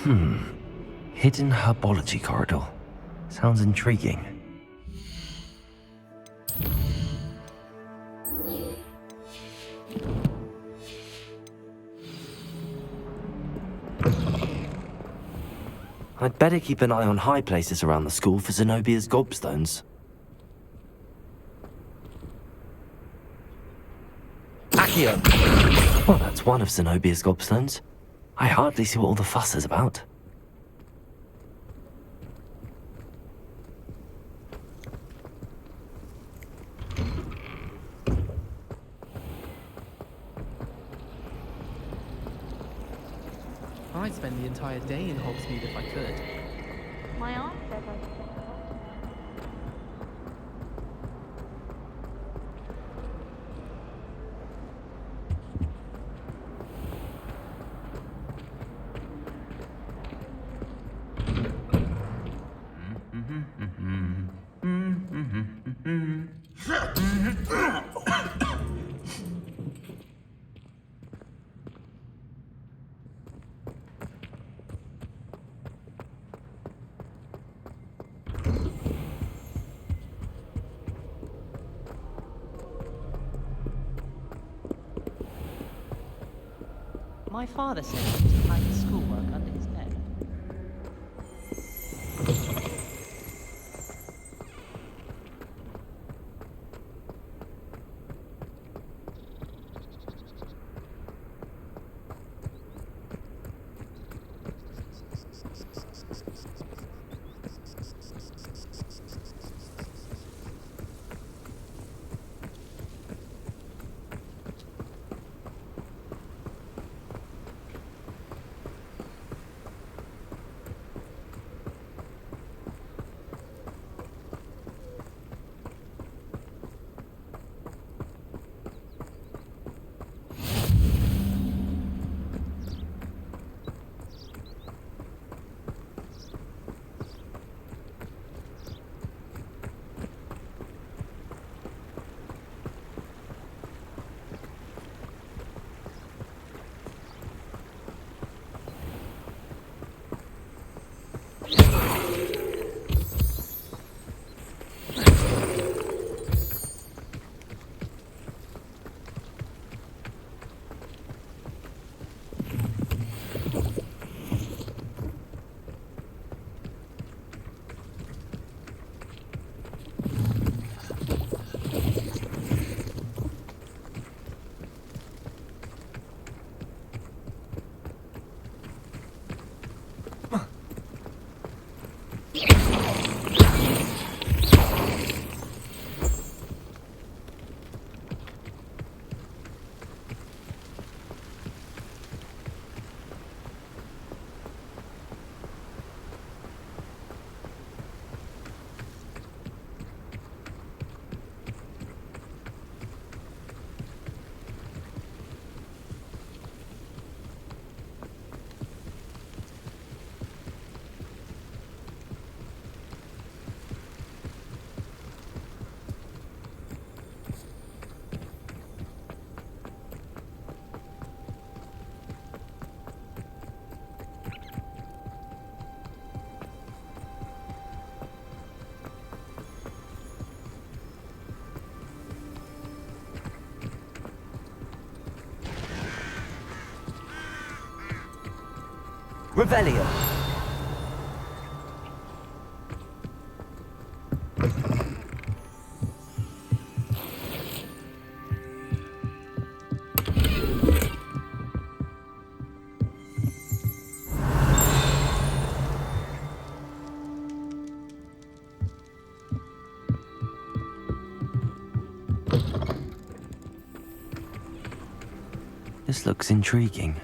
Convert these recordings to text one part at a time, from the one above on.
Hidden herbology corridor. Sounds intriguing. I'd better keep an eye on high places around the school for Zenobia's gobstones. Accio! Well, that's one of Zenobia's gobstones. I hardly see what all the fuss is about. I'd spend the entire day in Hogsmeade if I could. My aunt says I should. My father said he used to hide his schoolwork under his bed. Revelio! This looks intriguing.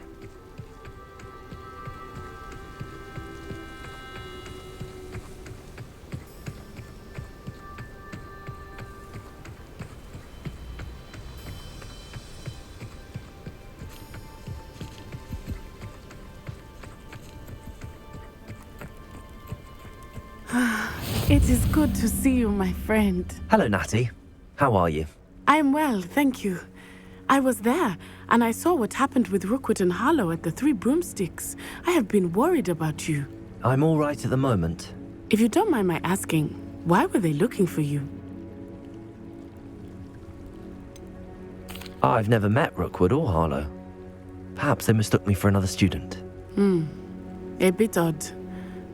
It is good to see you, my friend. Hello, Natty. How are you? I'm well, thank you. I was there, and I saw what happened with Rookwood and Harlow at the Three Broomsticks. I have been worried about you. I'm all right at the moment. If you don't mind my asking, why were they looking for you? I've never met Rookwood or Harlow. Perhaps they mistook me for another student. A bit odd.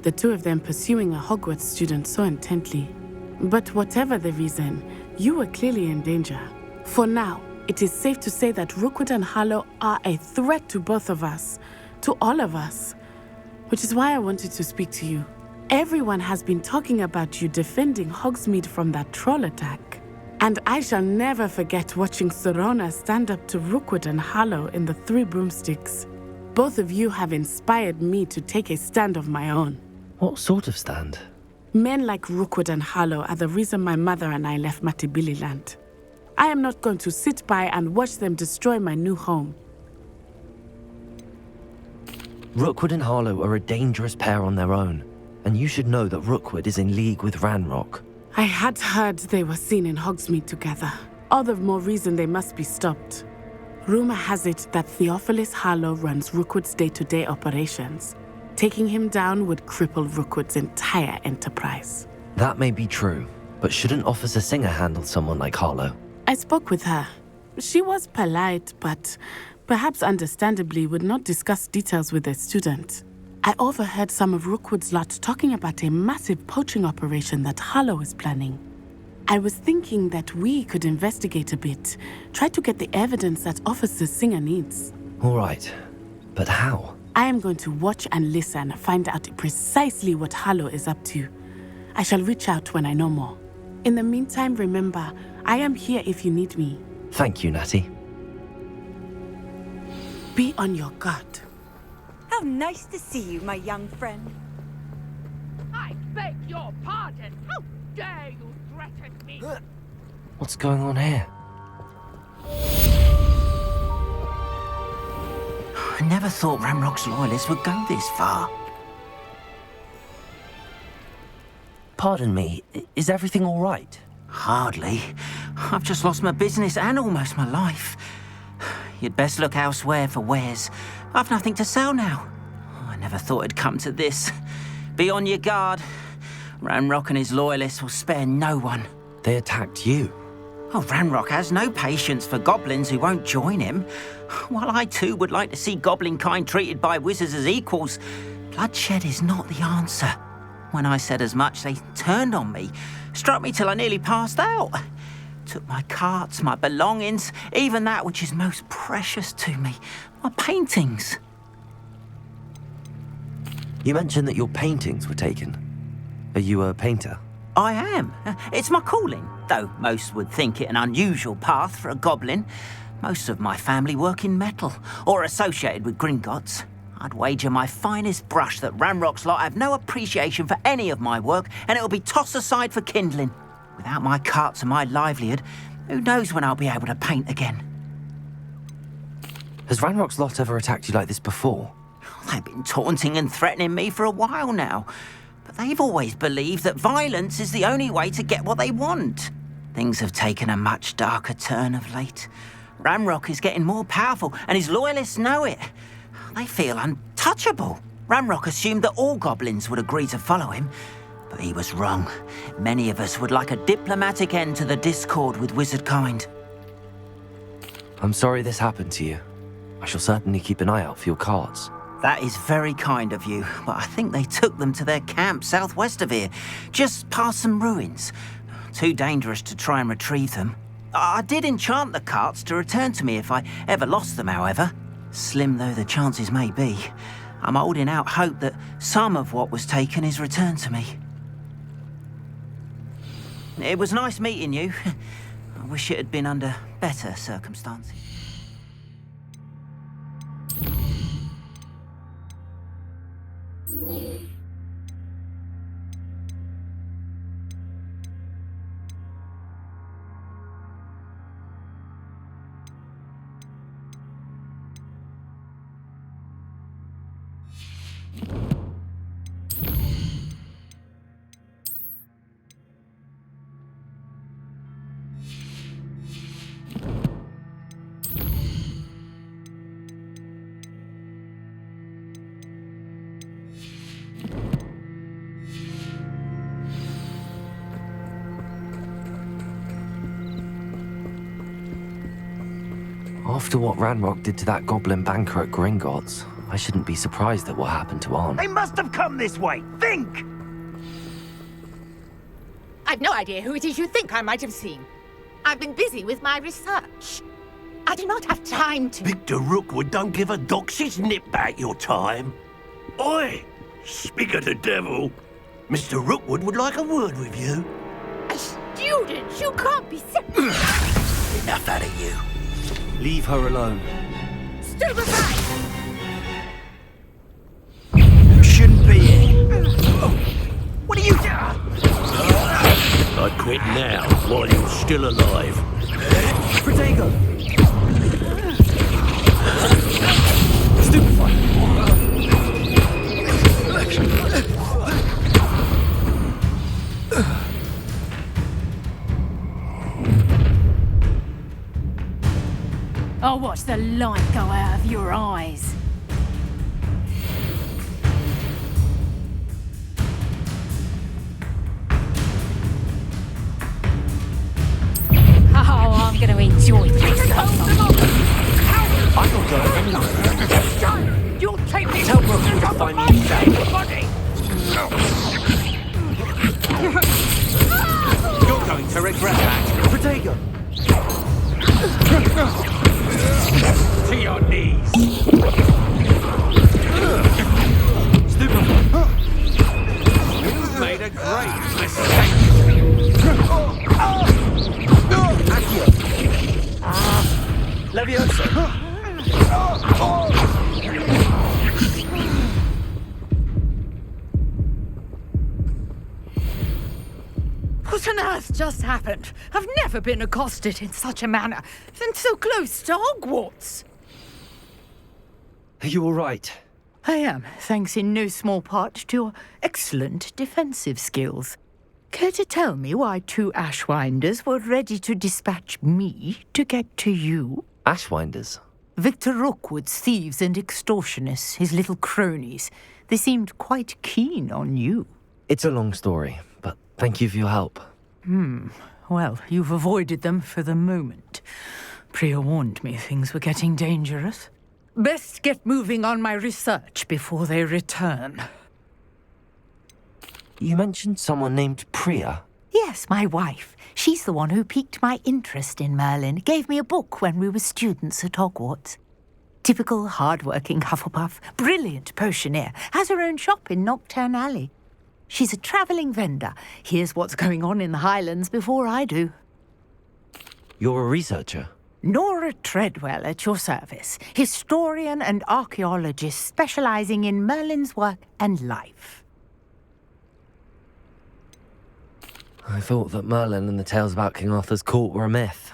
The two of them pursuing a Hogwarts student so intently. But whatever the reason, you were clearly in danger. For now, it is safe to say that Rookwood and Harlow are a threat to both of us. To all of us. Which is why I wanted to speak to you. Everyone has been talking about you defending Hogsmeade from that troll attack. And I shall never forget watching Serona stand up to Rookwood and Harlow in the Three Broomsticks. Both of you have inspired me to take a stand of my own. What sort of stand? Men like Rookwood and Harlow are the reason my mother and I left Matibililand. I am not going to sit by and watch them destroy my new home. Rookwood and Harlow are a dangerous pair on their own, and you should know that Rookwood is in league with Ranrock. I had heard they were seen in Hogsmeade together. All the more reason they must be stopped. Rumor has it that Theophilus Harlow runs Rookwood's day-to-day operations. Taking him down would cripple Rookwood's entire enterprise. That may be true, but shouldn't Officer Singer handle someone like Harlow? I spoke with her. She was polite, but perhaps understandably would not discuss details with a student. I overheard some of Rookwood's lot talking about a massive poaching operation that Harlow is planning. I was thinking that we could investigate a bit, try to get the evidence that Officer Singer needs. All right, but how? I am going to watch and listen, find out precisely what Harlow is up to. I shall reach out when I know more. In the meantime, remember, I am here if you need me. Thank you, Natty. Be on your guard. How nice to see you, my young friend. I beg your pardon. How dare you threaten me? What's going on here? I never thought Ranrock's loyalists would go this far. Pardon me, is everything all right? Hardly. I've just lost my business and almost my life. You'd best look elsewhere for wares. I've nothing to sell now. I never thought it'd come to this. Be on your guard. Ranrock and his loyalists will spare no one. They attacked you. Oh, Ranrock has no patience for goblins who won't join him. While I too would like to see goblin kind treated by wizards as equals, bloodshed is not the answer. When I said as much, they turned on me, struck me till I nearly passed out. Took my carts, my belongings, even that which is most precious to me, my paintings. You mentioned that your paintings were taken. Are you a painter? I am. It's my calling, though most would think it an unusual path for a goblin. Most of my family work in metal, or associated with Gringotts. I'd wager my finest brush that Ranrock's lot have no appreciation for any of my work, and it'll be tossed aside for kindling. Without my carts and my livelihood, who knows when I'll be able to paint again? Has Ranrock's lot ever attacked you like this before? They've been taunting and threatening me for a while now. But they've always believed that violence is the only way to get what they want. Things have taken a much darker turn of late. Ranrock is getting more powerful, and his loyalists know it. They feel untouchable. Ranrock assumed that all goblins would agree to follow him, but he was wrong. Many of us would like a diplomatic end to the discord with wizard kind. I'm sorry this happened to you. I shall certainly keep an eye out for your cards. That is very kind of you, but I think they took them to their camp southwest of here, just past some ruins. Too dangerous to try and retrieve them. I did enchant the carts to return to me if I ever lost them, however. Slim though the chances may be, I'm holding out hope that some of what was taken is returned to me. It was nice meeting you. I wish it had been under better circumstances. After what Ranrock did to that goblin banker at Gringotts, I shouldn't be surprised at what happened to Arn. They must have come this way. Think! I've no idea who it is you think I might have seen. I've been busy with my research. I do not have time to... Victor Rookwood don't give a doxy's nip back your time. Oi! Speak of the devil. Mr. Rookwood would like a word with you. A student? You can't be Enough out of you. Leave her alone. Stand aside! You shouldn't be here. What are you doing? I'd quit now while you're still alive. Protego! Stupefy! I'll watch the light go out of your eyes. Oh, I'm going to enjoy this. I'm not going anywhere. You'll take me Tell Brooklyn to find me inside. body! You're going to regret that. Protego! To your knees. Stupefy! You've made a great mistake. Accio! Levioso! What on earth just happened? I've never been accosted in such a manner, and so close to Hogwarts. Are you all right? I am, thanks in no small part to your excellent defensive skills. Care to tell me why 2 Ashwinders were ready to dispatch me to get to you? Ashwinders? Victor Rookwood's thieves and extortionists, his little cronies. They seemed quite keen on you. It's a long story, but thank you for your help. Well, you've avoided them for the moment. Priya warned me things were getting dangerous. Best get moving on my research before they return. You mentioned someone named Priya. Yes, my wife. She's the one who piqued my interest in Merlin. Gave me a book when we were students at Hogwarts. Typical hard-working Hufflepuff, brilliant potioneer, has her own shop in Diagon Alley. She's a travelling vendor. Hears what's going on in the Highlands before I do. You're a researcher? Nora Treadwell at your service. Historian and archaeologist specialising in Merlin's work and life. I thought that Merlin and the tales about King Arthur's court were a myth.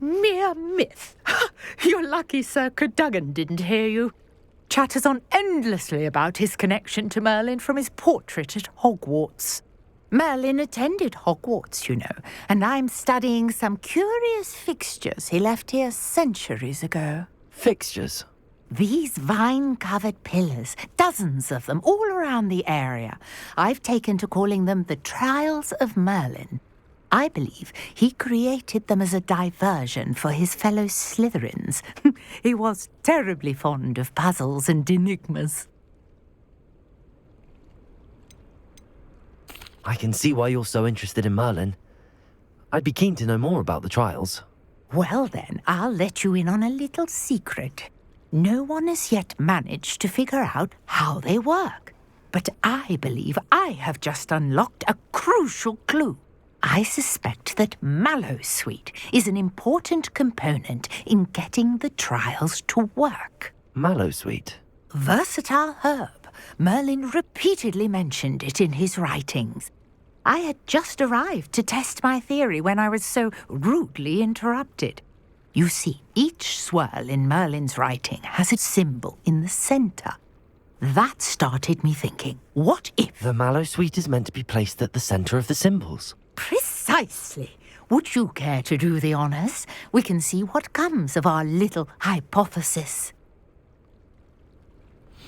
Mere myth. You're lucky Sir Cadogan didn't hear you. Chatters on endlessly about his connection to Merlin from his portrait at Hogwarts. Merlin attended Hogwarts, you know, and I'm studying some curious fixtures he left here centuries ago. Fixtures? These vine-covered pillars, dozens of them, all around the area. I've taken to calling them the Trials of Merlin. I believe he created them as a diversion for his fellow Slytherins. He was terribly fond of puzzles and enigmas. I can see why you're so interested in Merlin. I'd be keen to know more about the trials. Well then, I'll let you in on a little secret. No one has yet managed to figure out how they work. But I believe I have just unlocked a crucial clue. I suspect that Mallowsweet is an important component in getting the trials to work. Mallowsweet? Versatile herb. Merlin repeatedly mentioned it in his writings. I had just arrived to test my theory when I was so rudely interrupted. You see, each swirl in Merlin's writing has a symbol in the centre. That started me thinking, what if... The Mallowsweet is meant to be placed at the centre of the symbols. Precisely. Would you care to do the honours? We can see what comes of our little hypothesis.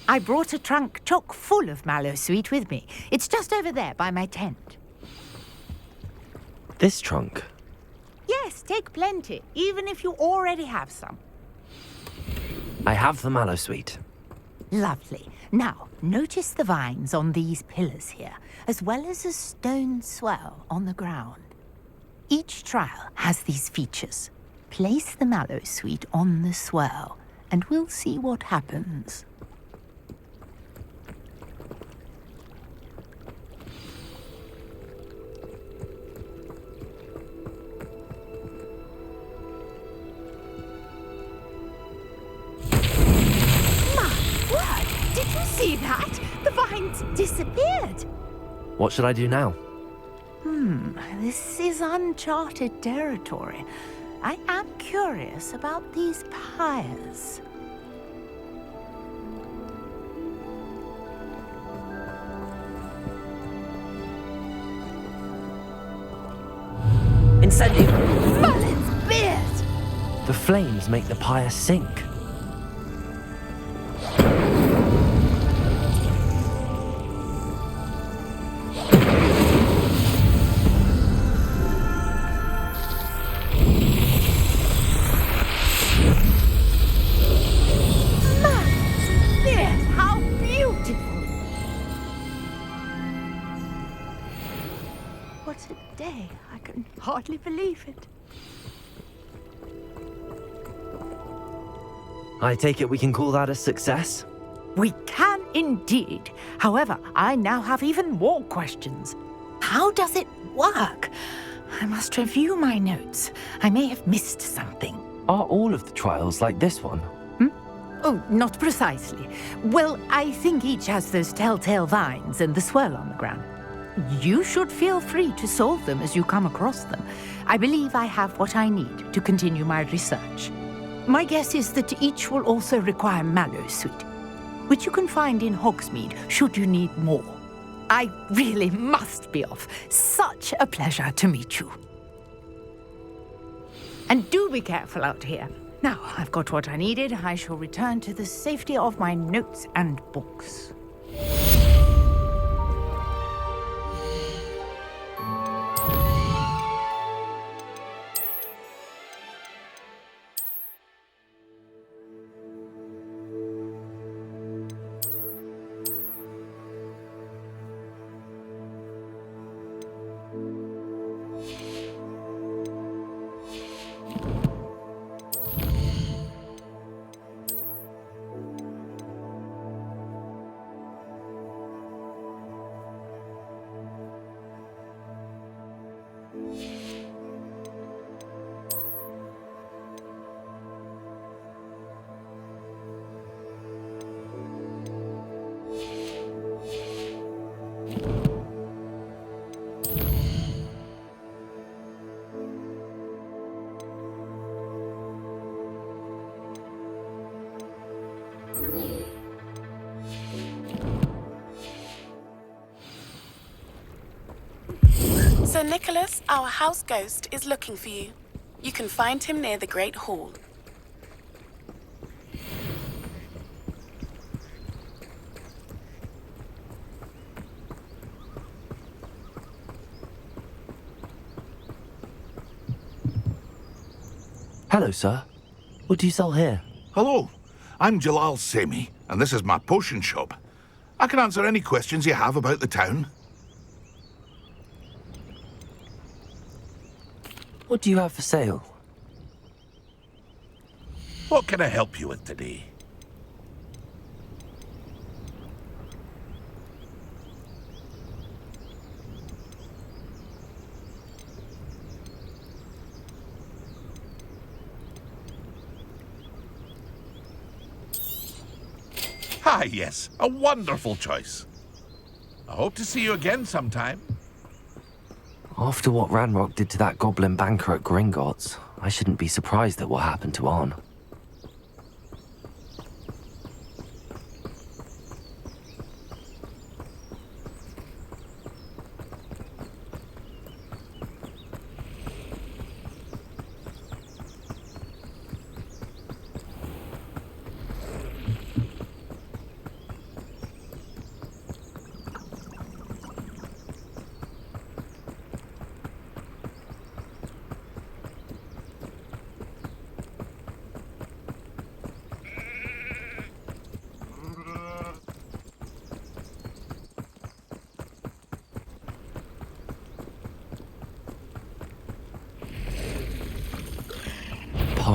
I brought a trunk chock full of Mallowsweet with me. It's just over there by my tent. This trunk? Yes, Yes, take plenty, even if you already have some. I have the mallow sweet. Lovely. Now, notice the vines on these pillars here, as well as a stone swell on the ground. Each trial has these features. Place the mallow sweet on the swell, and we'll see what happens. Did you see that? The vines disappeared. What should I do now? This is uncharted territory. I am curious about these pyres. Incendium! Merlin's beard! The flames make the pyre sink. I can hardly believe it. I take it we can call that a success? We can indeed. However, I now have even more questions. How does it work? I must review my notes. I may have missed something. Are all of the trials like this one? Oh, not precisely. Well, I think each has those telltale vines and the swirl on the ground. You should feel free to solve them as you come across them. I believe I have what I need to continue my research. My guess is that each will also require mallow sweet, which you can find in Hogsmeade should you need more. I really must be off. Such a pleasure to meet you. And do be careful out here. Now, I've got what I needed. I shall return to the safety of my notes and books. Sir Nicholas, our house ghost, is looking for you. You can find him near the Great Hall. Hello, sir. What do you sell here? Hello, I'm Jalal Semi, and this is my potion shop. I can answer any questions you have about the town. What do you have for sale? What can I help you with today? Ah, yes, a wonderful choice. I hope to see you again sometime. After what Ranrock did to that goblin banker at Gringotts, I shouldn't be surprised at what happened to Arn.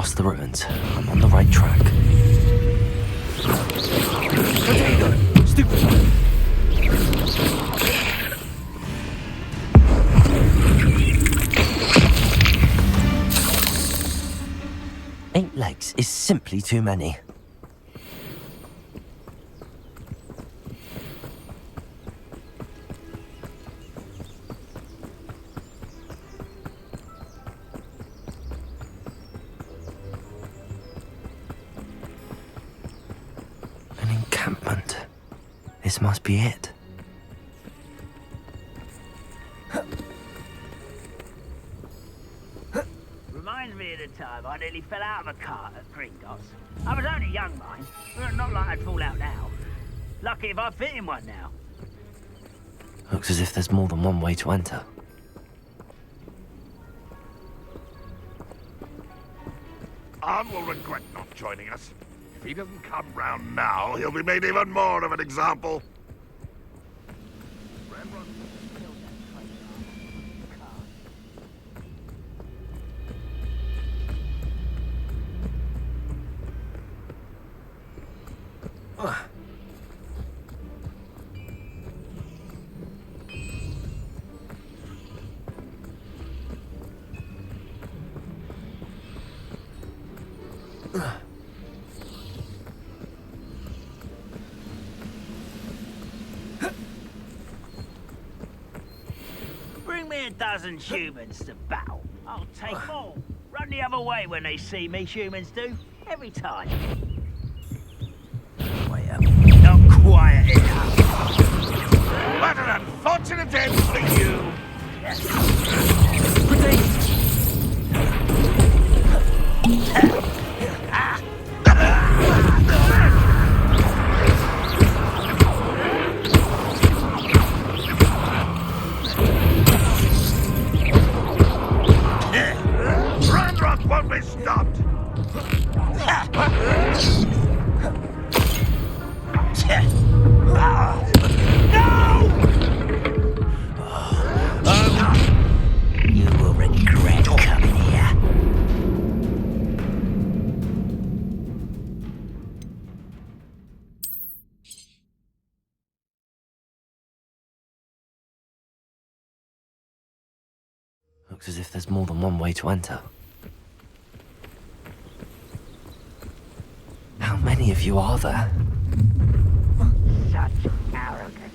across the ruins. I'm on the right track. Potato! Stupid! 8 legs is simply too many. An encampment. This must be it. Reminds me of the time I nearly fell out of a cart at Gringotts. I was only young, mind. Not like I'd fall out now. Lucky if I fit in one now. Looks as if there's more than one way to enter. Arn will regret not joining us. If he doesn't come round now, he'll be made even more of an example. Bring me a dozen humans to battle. I'll take them all. Run the other way when they see me, humans do. Every time. Wait up. Not quiet enough. What an unfortunate end for you! Ranrock won't be stopped! You will regret coming here. Looks as if there's more than one way to enter. How many of you are there? Such arrogance.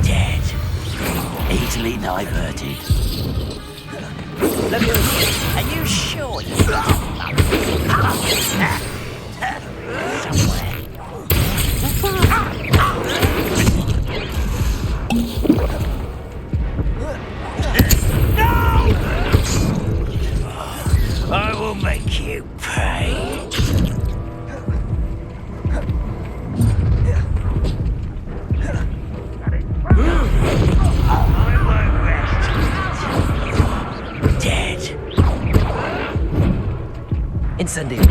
Dead. Easily diverted. Look, are you sure you somewhere? I will make you pay. I won't rest. Dead. Incendio.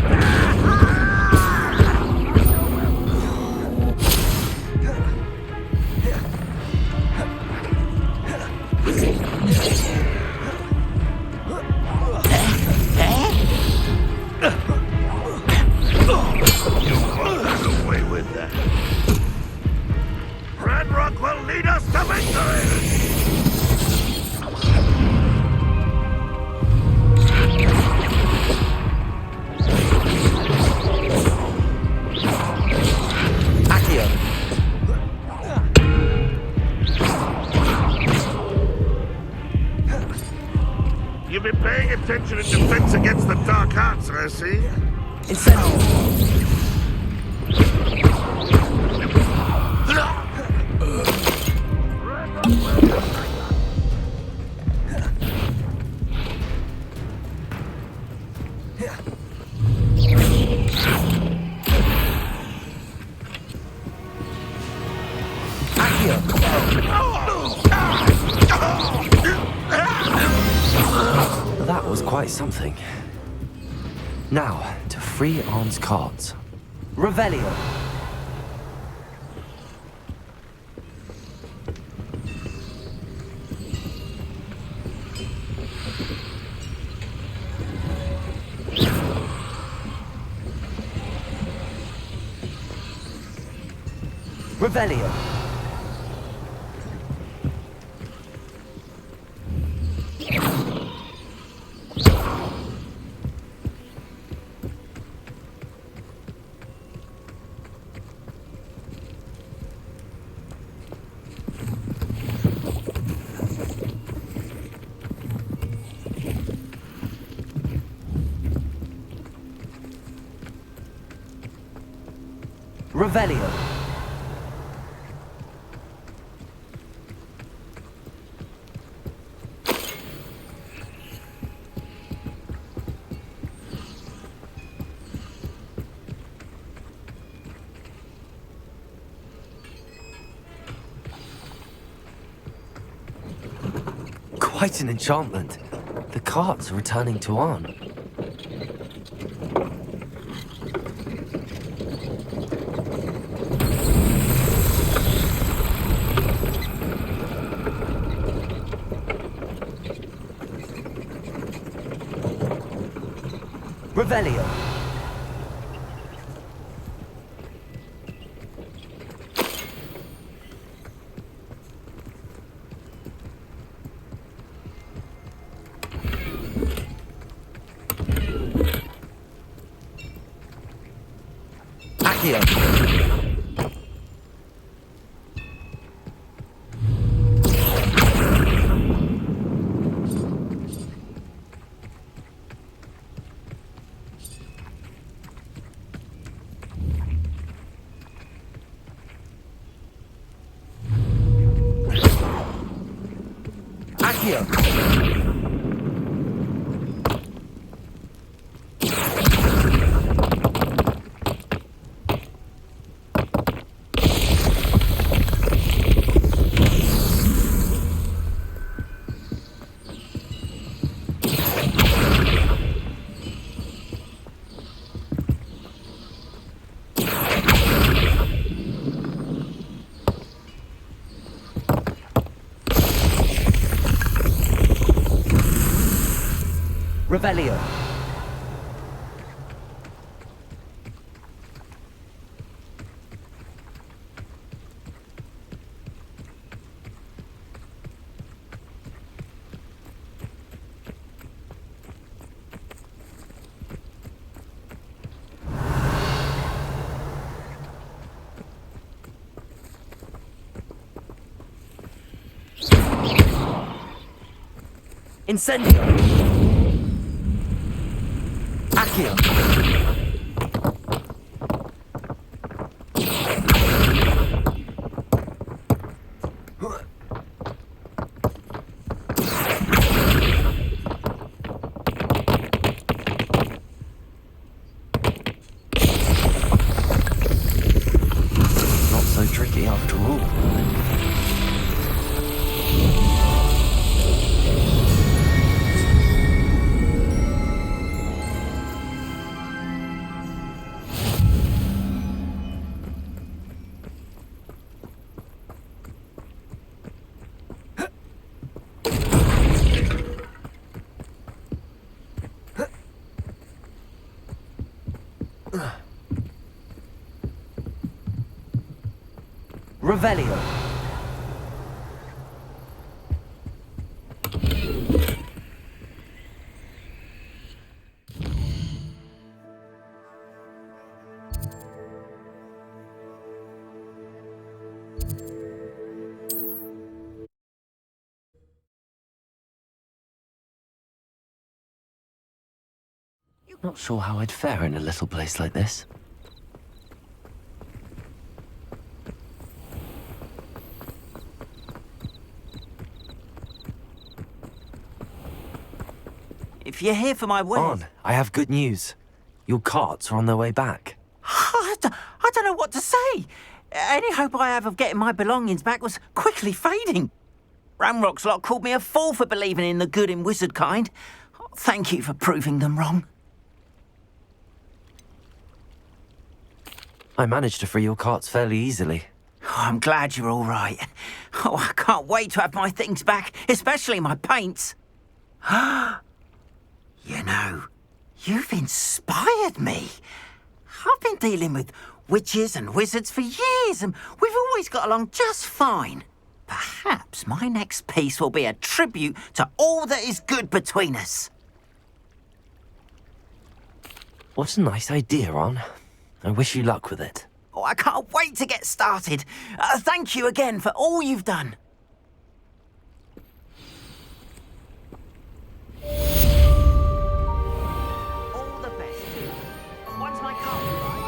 Away with that. Ranrock will lead us to victory! You've been paying attention in defense against the dark arts, I see. That was quite something. Now, to free Arn's cards. Revelio. Revelio. Revelio. Quite an enchantment. The cart's returning to Arn. Revelio. Accio. Accio. Revelio. Incendio. Accio. Not so tricky after all. Revelio. Not sure how I'd fare in a little place like this. If you're here for my wares... On, I have good news. Your carts are on their way back. I don't know what to say. Any hope I have of getting my belongings back was quickly fading. Ramrock's lot called me a fool for believing in the good in wizard kind. Thank you for proving them wrong. I managed to free your carts fairly easily. Oh, I'm glad you're all right. Oh, I can't wait to have my things back, especially my paints. You know, you've inspired me. I've been dealing with witches and wizards for years, and we've always got along just fine. Perhaps my next piece will be a tribute to all that is good between us. What a nice idea, Ron. I wish you luck with it. Oh, I can't wait to get started. Thank you again for all you've done. All the best. Once my car arrives.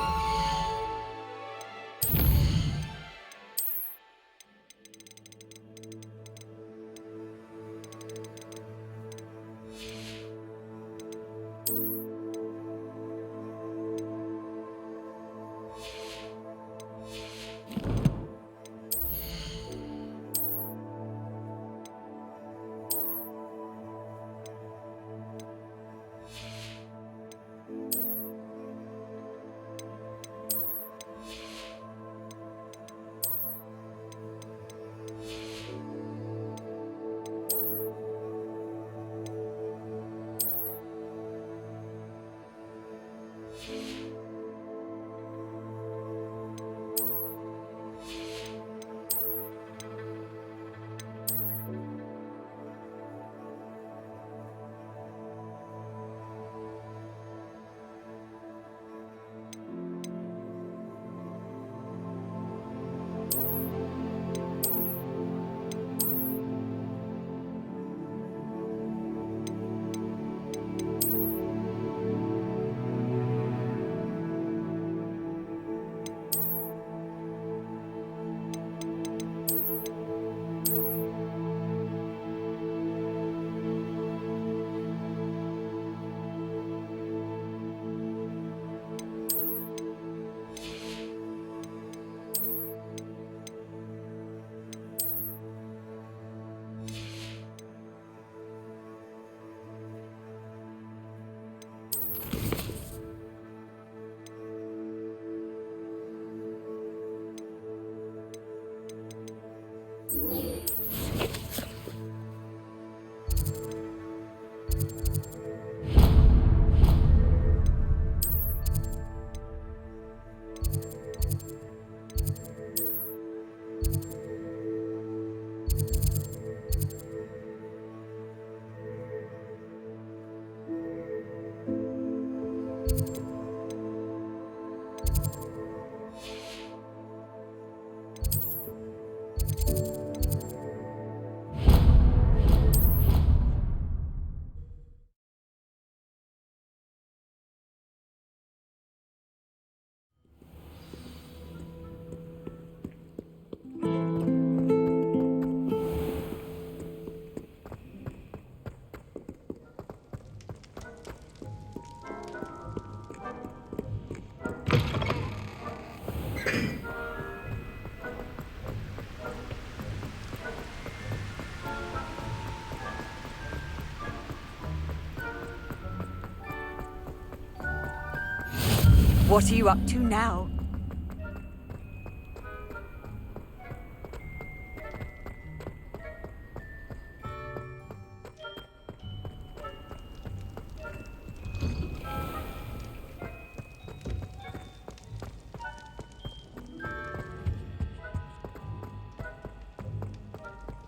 What are you up to now?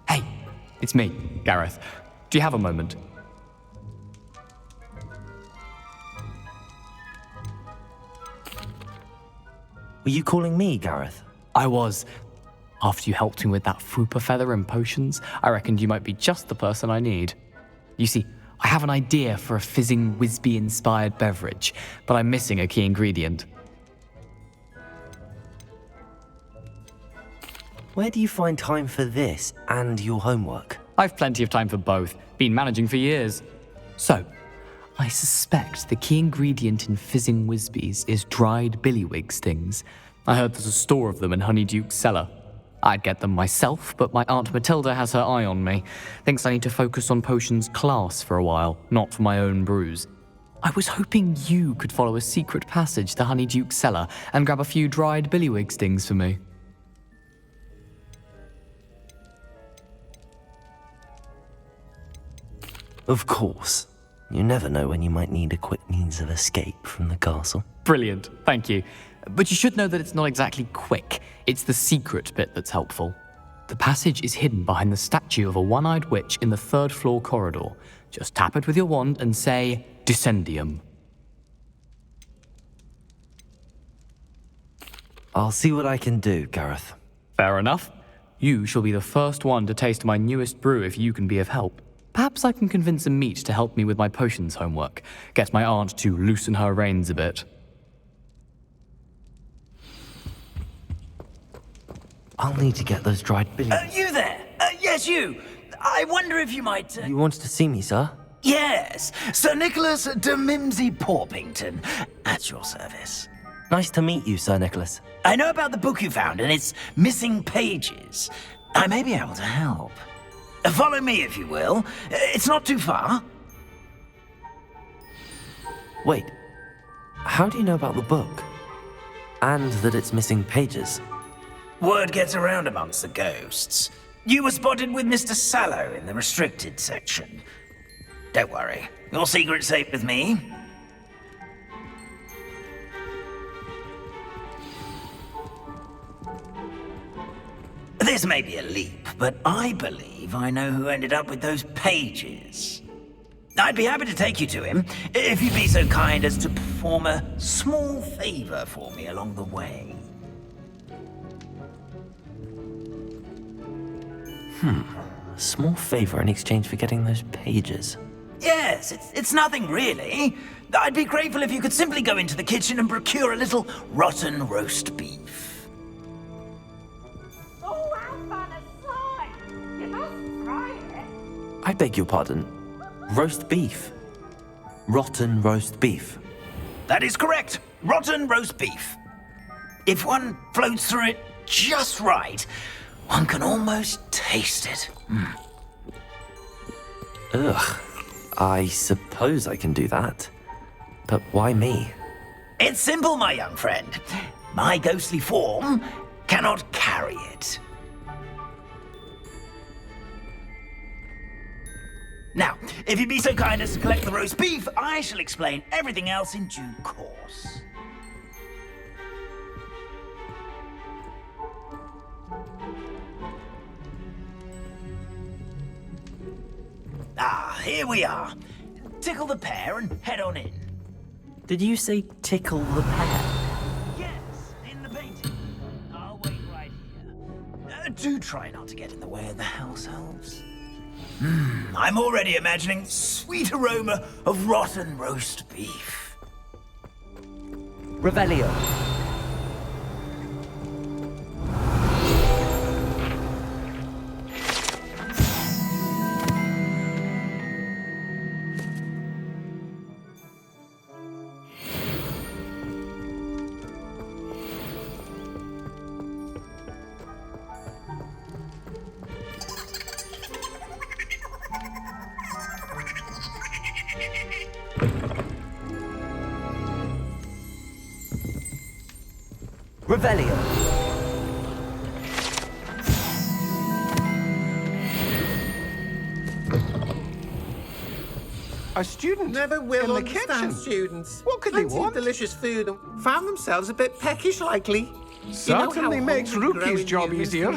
Hey, it's me, Gareth. Do you have a moment? Were you calling me, Gareth? I was. After you helped me with that fwooper feather and potions, I reckoned you might be just the person I need. You see, I have an idea for a fizzing Wisby-inspired beverage, but I'm missing a key ingredient. Where do you find time for this and your homework? I've plenty of time for both. Been managing for years. So, I suspect the key ingredient in fizzing Wisbies is dried billywig stings. I heard there's a store of them in Honeyduke's cellar. I'd get them myself, but my Aunt Matilda has her eye on me. Thinks I need to focus on potions class for a while, not for my own brews. I was hoping you could follow a secret passage to Honeyduke's cellar and grab a few dried billywig stings for me. Of course. You never know when you might need a quick means of escape from the castle. Brilliant, thank you. But you should know that it's not exactly quick. It's the secret bit that's helpful. The passage is hidden behind the statue of a one-eyed witch in the third-floor corridor. Just tap it with your wand and say, Descendium. I'll see what I can do, Gareth. Fair enough. You shall be the first one to taste my newest brew if you can be of help. Perhaps I can convince a meat to help me with my potions homework. Get my aunt to loosen her reins a bit. I'll need to get those dried billy. You there? Yes, you. I wonder if you might... You wanted to see me, sir? Yes, Sir Nicholas de Mimsy Porpington, at your service. Nice to meet you, Sir Nicholas. I know about the book you found and its missing pages. I may be able to help. Follow me, if you will. It's not too far. Wait, how do you know about the book? And that it's missing pages? Word gets around amongst the ghosts. You were spotted with Mr. Sallow in the restricted section. Don't worry, your secret's safe with me. This may be a leap, but I believe I know who ended up with those pages. I'd be happy to take you to him, if you'd be so kind as to perform a small favor for me along the way. A small favor in exchange for getting those pages. Yes, it's nothing really. I'd be grateful if you could simply go into the kitchen and procure a little rotten roast beef. I beg your pardon. Roast beef. Rotten roast beef. That is correct. Rotten roast beef. If one floats through it just right, one can almost taste it. Ugh. I suppose I can do that. But why me? It's simple, my young friend. My ghostly form cannot carry it. Now, if you'd be so kind as to collect the roast beef, I shall explain everything else in due course. Ah, here we are. Tickle the pear and head on in. Did you say tickle the pear? Yes, in the painting. I'll wait right here. Do try not to get in the way of the house elves. I'm already imagining sweet aroma of rotten roast beef. Revelio. Revelio. A student Never will in the understand kitchen. students. What could they Plenty of want? delicious food and found themselves a bit peckish likely. Certainly makes Rookie's job easier.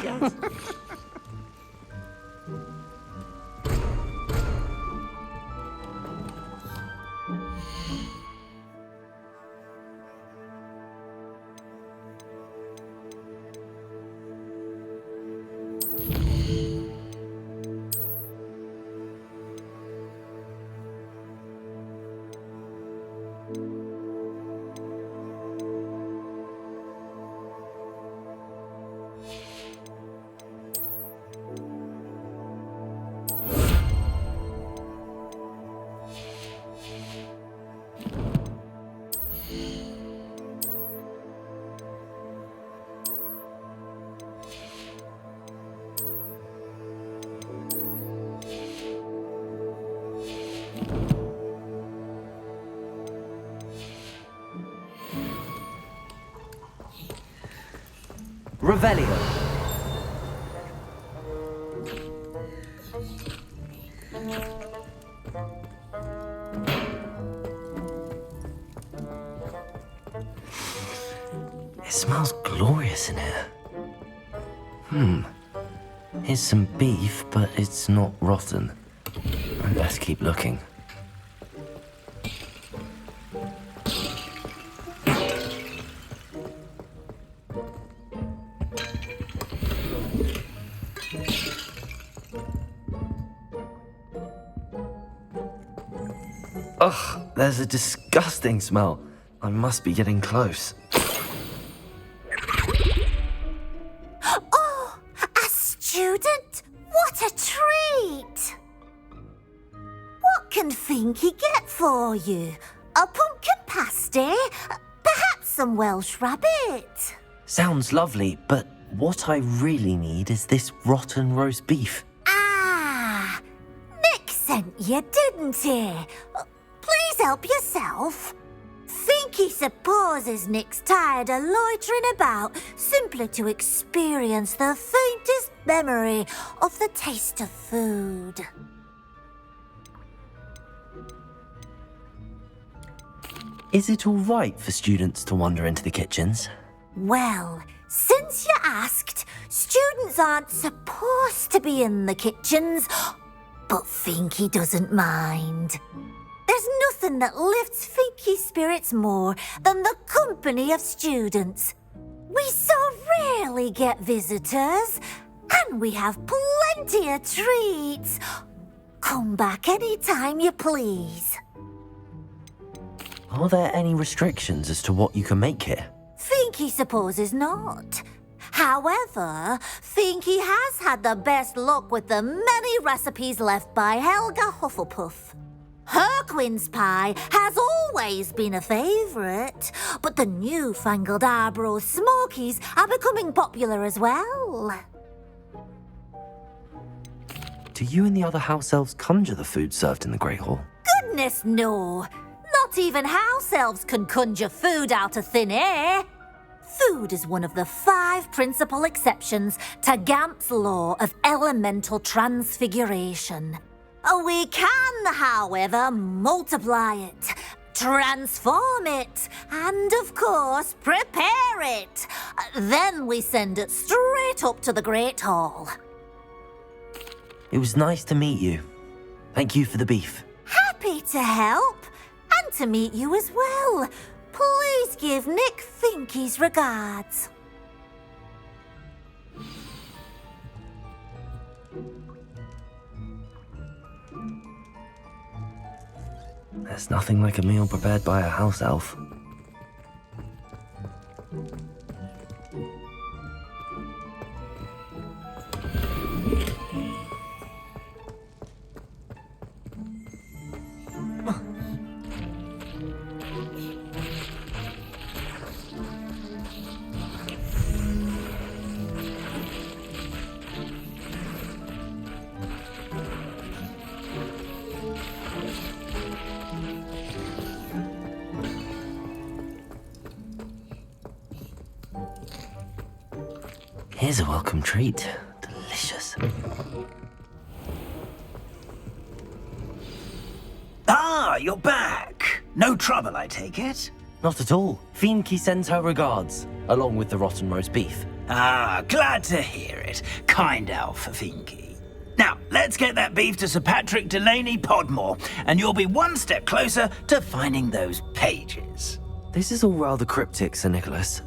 Revelio. It smells glorious in here. Here's some beef, but it's not rotten. I'd best keep looking. Ugh, there's a disgusting smell. I must be getting close. Oh, a student? What a treat! What can Finky get for you? A pumpkin pasty? Perhaps some Welsh rabbit? Sounds lovely, but what I really need is this rotten roast beef. Ah, Nick sent you, didn't he? Please help yourself. Finky supposes Nick's tired of loitering about simply to experience the faintest memory of the taste of food. Is it all right for students to wander into the kitchens? Well, since you asked, students aren't supposed to be in the kitchens, but Finky doesn't mind. There's nothing that lifts Finky's spirits more than the company of students. We so rarely get visitors, and we have plenty of treats. Come back any time you please. Are there any restrictions as to what you can make here? Finky supposes not. However, Finky has had the best luck with the many recipes left by Helga Hufflepuff. Her quince pie has always been a favourite, but the newfangled Arborough Smokies are becoming popular as well. Do you and the other house elves conjure the food served in the Great Hall? Goodness no! Not even house elves can conjure food out of thin air. Food is one of the 5 principal exceptions to Gamp's law of elemental transfiguration. We can, however, multiply it, transform it, and, of course, prepare it. Then we send it straight up to the Great Hall. It was nice to meet you. Thank you for the beef. Happy to help, and to meet you as well. Please give Nick Finky's regards. There's nothing like a meal prepared by a house elf. Here's a welcome treat. Delicious. Ah, you're back. No trouble, I take it? Not at all. Finky sends her regards, along with the rotten roast beef. Ah, glad to hear it. Kind elf for Finky. Now, let's get that beef to Sir Patrick Delaney Podmore, and you'll be one step closer to finding those pages. This is all rather cryptic, Sir Nicholas.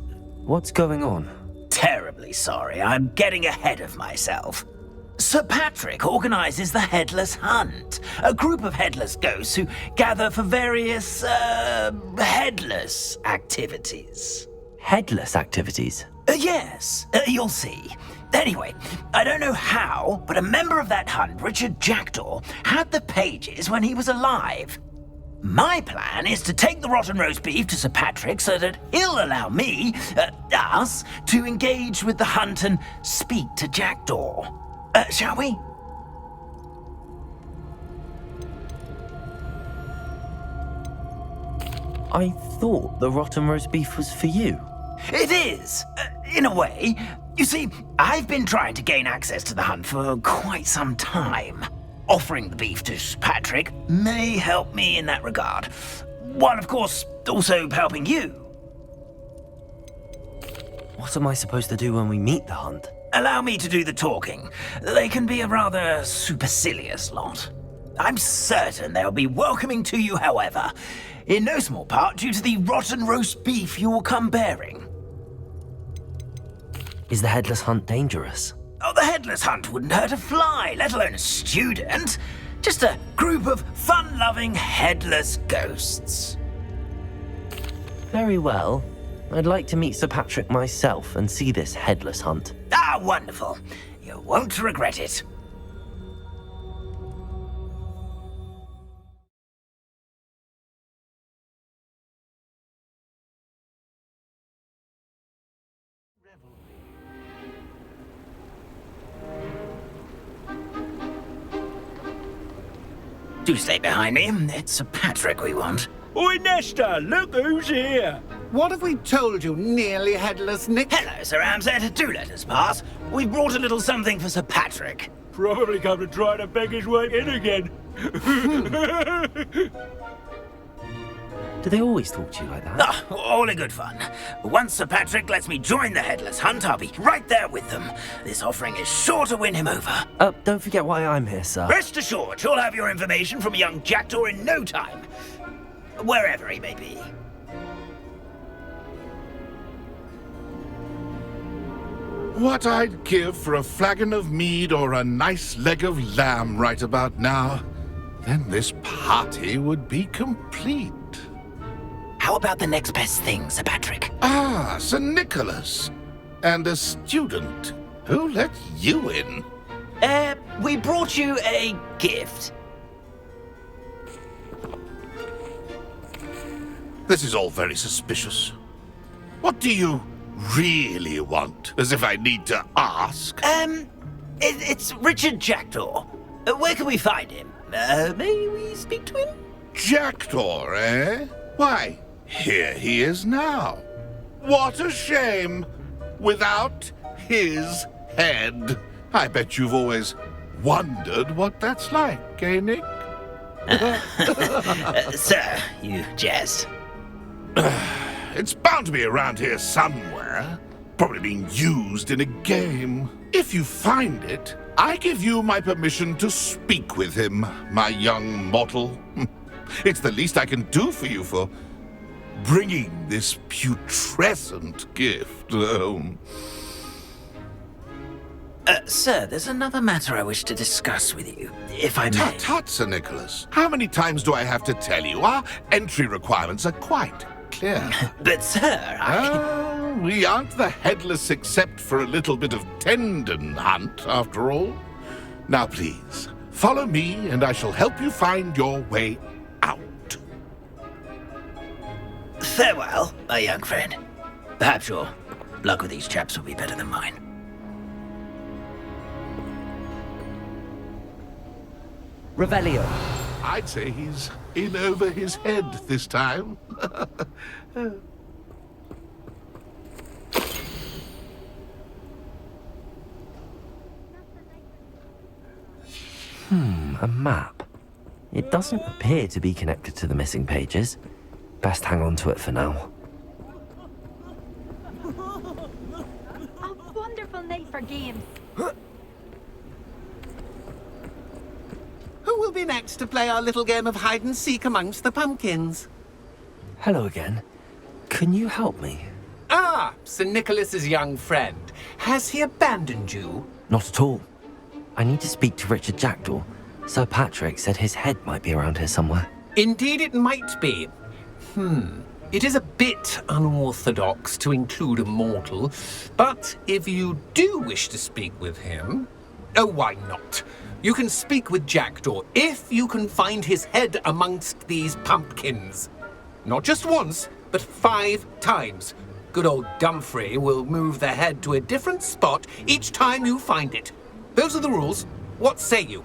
What's going on? Terribly sorry, I'm getting ahead of myself. Sir Patrick organises the Headless Hunt, a group of headless ghosts who gather for various, headless activities. Headless activities? Yes, you'll see. Anyway, I don't know how, but a member of that hunt, Richard Jackdaw, had the pages when he was alive. My plan is to take the rotten roast beef to Sir Patrick so that he'll allow me, us, to engage with the hunt and speak to Jackdaw. Shall we? I thought the rotten roast beef was for you. It is, in a way. You see, I've been trying to gain access to the hunt for quite some time. Offering the beef to Sir Patrick may help me in that regard, while of course also helping you. What am I supposed to do when we meet the hunt? Allow me to do the talking. They can be a rather supercilious lot. I'm certain they'll be welcoming to you, however, in no small part due to the rotten roast beef you will come bearing. Is the Headless hunt dangerous? Oh, the Headless hunt wouldn't hurt a fly, let alone a student. Just a group of fun-loving headless ghosts. Very well. I'd like to meet Sir Patrick myself and see this Headless hunt. Ah, wonderful. You won't regret it. Do stay behind me. It's Sir Patrick we want. Oi, Nesta, look who's here. What have we told you, nearly headless Nick? Hello, Sir Ramsed. Do let us pass. We've brought a little something for Sir Patrick. Probably come to try to beg his way in again. Do they always talk to you like that? Ah, all in good fun. Once Sir Patrick lets me join the Headless hunt, I'll be right there with them. This offering is sure to win him over. Don't forget why I'm here, sir. Rest assured, you'll have your information from a young jackdaw in no time. Wherever he may be. What I'd give for a flagon of mead or a nice leg of lamb right about now. Then this party would be complete. How about the next best thing, Sir Patrick? Ah, Sir Nicholas. And a student. Who let you in? We brought you a gift. This is all very suspicious. What do you really want? As if I need to ask. It's Richard Jackdaw. Where can we find him? May we speak to him? Jackdaw, eh? Why, here he is now. What a shame. Without his head. I bet you've always wondered what that's like, eh, Nick? Sir, you jest. It's bound to be around here somewhere. Probably being used in a game. If you find it, I give you my permission to speak with him, my young mortal. It's the least I can do for you for bringing this putrescent gift home. Sir, there's another matter I wish to discuss with you, if I may. Tut, tut, Sir Nicholas. How many times do I have to tell you? Our entry requirements are quite clear. But, sir, we aren't the Headless except for a little bit of tendon hunt, after all. Now, please, follow me, and I shall help you find your way out. Farewell, my young friend. Perhaps your luck with these chaps will be better than mine. Revelio. I'd say he's in over his head this time. A map. It doesn't appear to be connected to the missing pages. Best hang on to it for now. A wonderful night for games. Who will be next to play our little game of hide-and-seek amongst the pumpkins? Hello again. Can you help me? Ah, Sir Nicholas's young friend. Has he abandoned you? Not at all. I need to speak to Richard Jackdaw. Sir Patrick said his head might be around here somewhere. Indeed it might be. It is a bit unorthodox to include a mortal, but if you do wish to speak with him... Oh, why not? You can speak with Jackdaw if you can find his head amongst these pumpkins. Not just once, but 5 times. Good old Dumfrey will move the head to a different spot each time you find it. Those are the rules. What say you?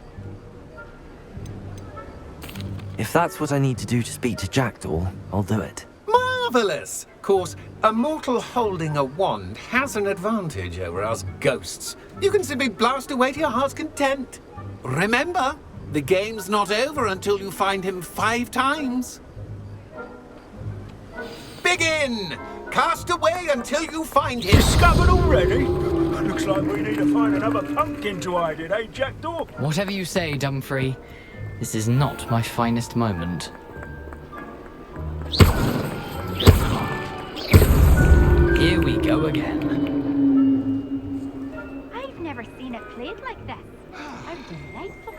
If that's what I need to do to speak to Jackdaw, I'll do it. Marvelous! course, a mortal holding a wand has an advantage over us ghosts. You can simply blast away to your heart's content. Remember, the game's not over until you find him 5 times. Begin! Cast away until you find him. Discovered already? Looks like we need to find another pumpkin to hide in, eh, Jackdaw? Whatever you say, Dumfrey. This is not my finest moment. Here we go again. I've never seen it played like this. How delightful.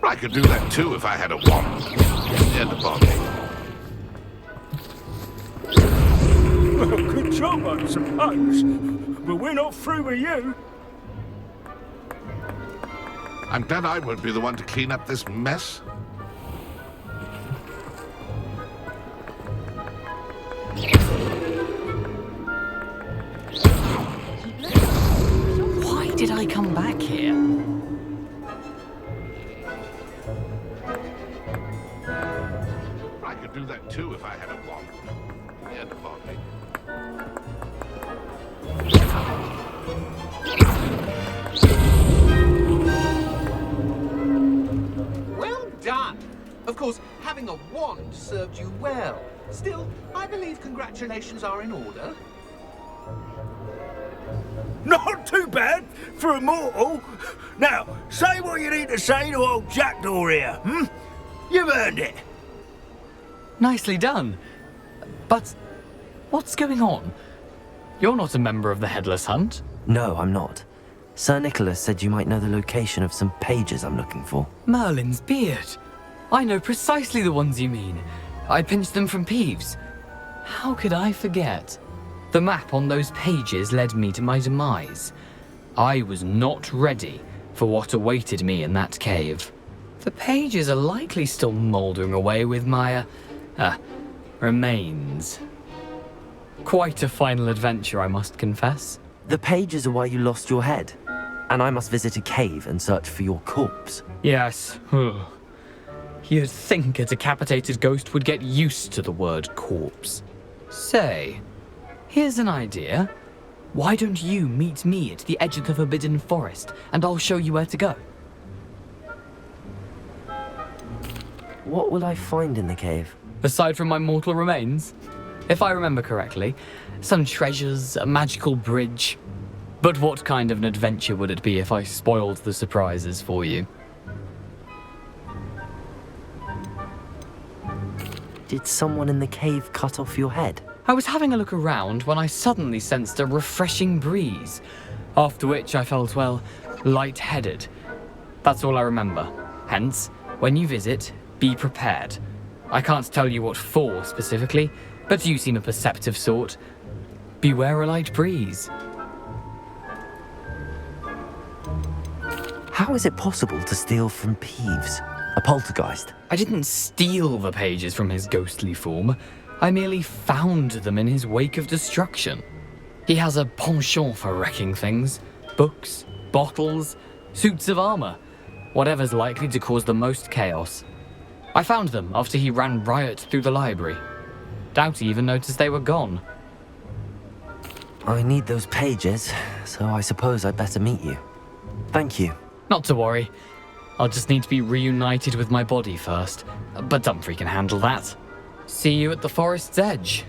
I could do that too if I had a wand. And a bottle. Well, good job, I suppose. But we're not through with you. I'm glad I won't be the one to clean up this mess. Why did I come back here? I could do that too if I had a wand. And a bottle. Well done! Of course, having a wand served you well. Still, I believe congratulations are in order. Not too bad for a mortal. Now, say what you need to say to old Jackdaw here, hmm? You've earned it. Nicely done. But what's going on? You're not a member of the Headless Hunt. No, I'm not. Sir Nicholas said you might know the location of some pages I'm looking for. Merlin's beard. I know precisely the ones you mean. I pinched them from Peeves. How could I forget? The map on those pages led me to my demise. I was not ready for what awaited me in that cave. The pages are likely still mouldering away with my, remains. Quite a final adventure, I must confess. The pages are why you lost your head, and I must visit a cave and search for your corpse. Yes. You'd think a decapitated ghost would get used to the word corpse. Say, here's an idea. Why don't you meet me at the edge of the Forbidden Forest, and I'll show you where to go? What will I find in the cave? Aside from my mortal remains? If I remember correctly, some treasures, a magical bridge. But what kind of an adventure would it be if I spoiled the surprises for you? Did someone in the cave cut off your head? I was having a look around when I suddenly sensed a refreshing breeze, after which I felt, well, lightheaded. That's all I remember. Hence, when you visit, be prepared. I can't tell you what for specifically, but you seem a perceptive sort. Beware a light breeze. How is it possible to steal from Peeves? A poltergeist? I didn't steal the pages from his ghostly form. I merely found them in his wake of destruction. He has a penchant for wrecking things. Books, bottles, suits of armor. Whatever's likely to cause the most chaos. I found them after he ran riot through the library. Doubt he even noticed they were gone. I need those pages, so I suppose I'd better meet you. Thank you. Not to worry. I'll just need to be reunited with my body first. But Dumfrey can handle that. See you at the forest's edge.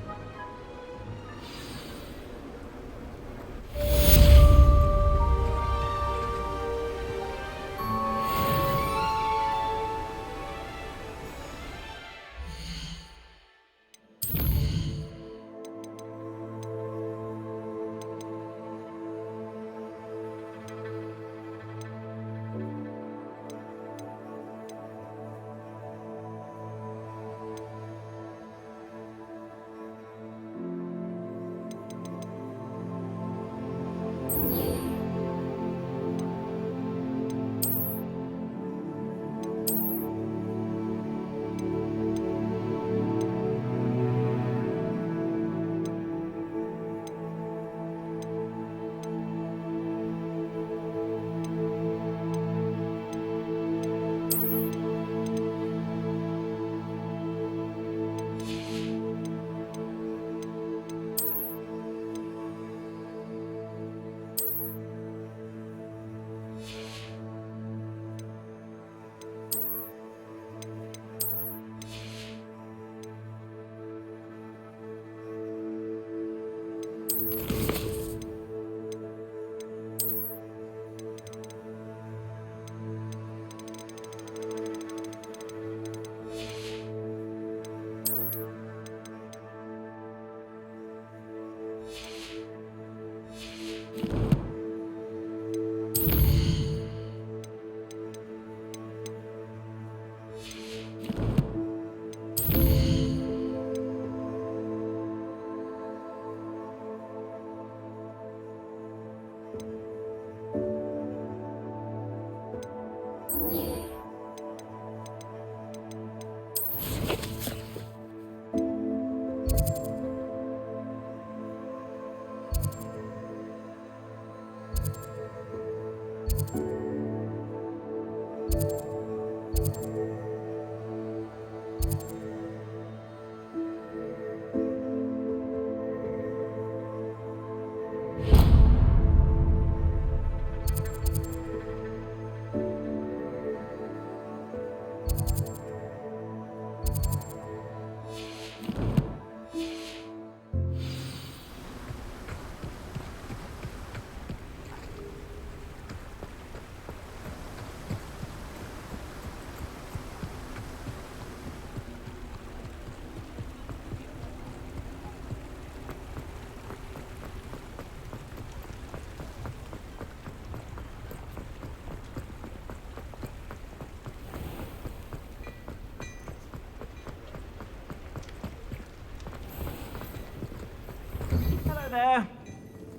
Hello there.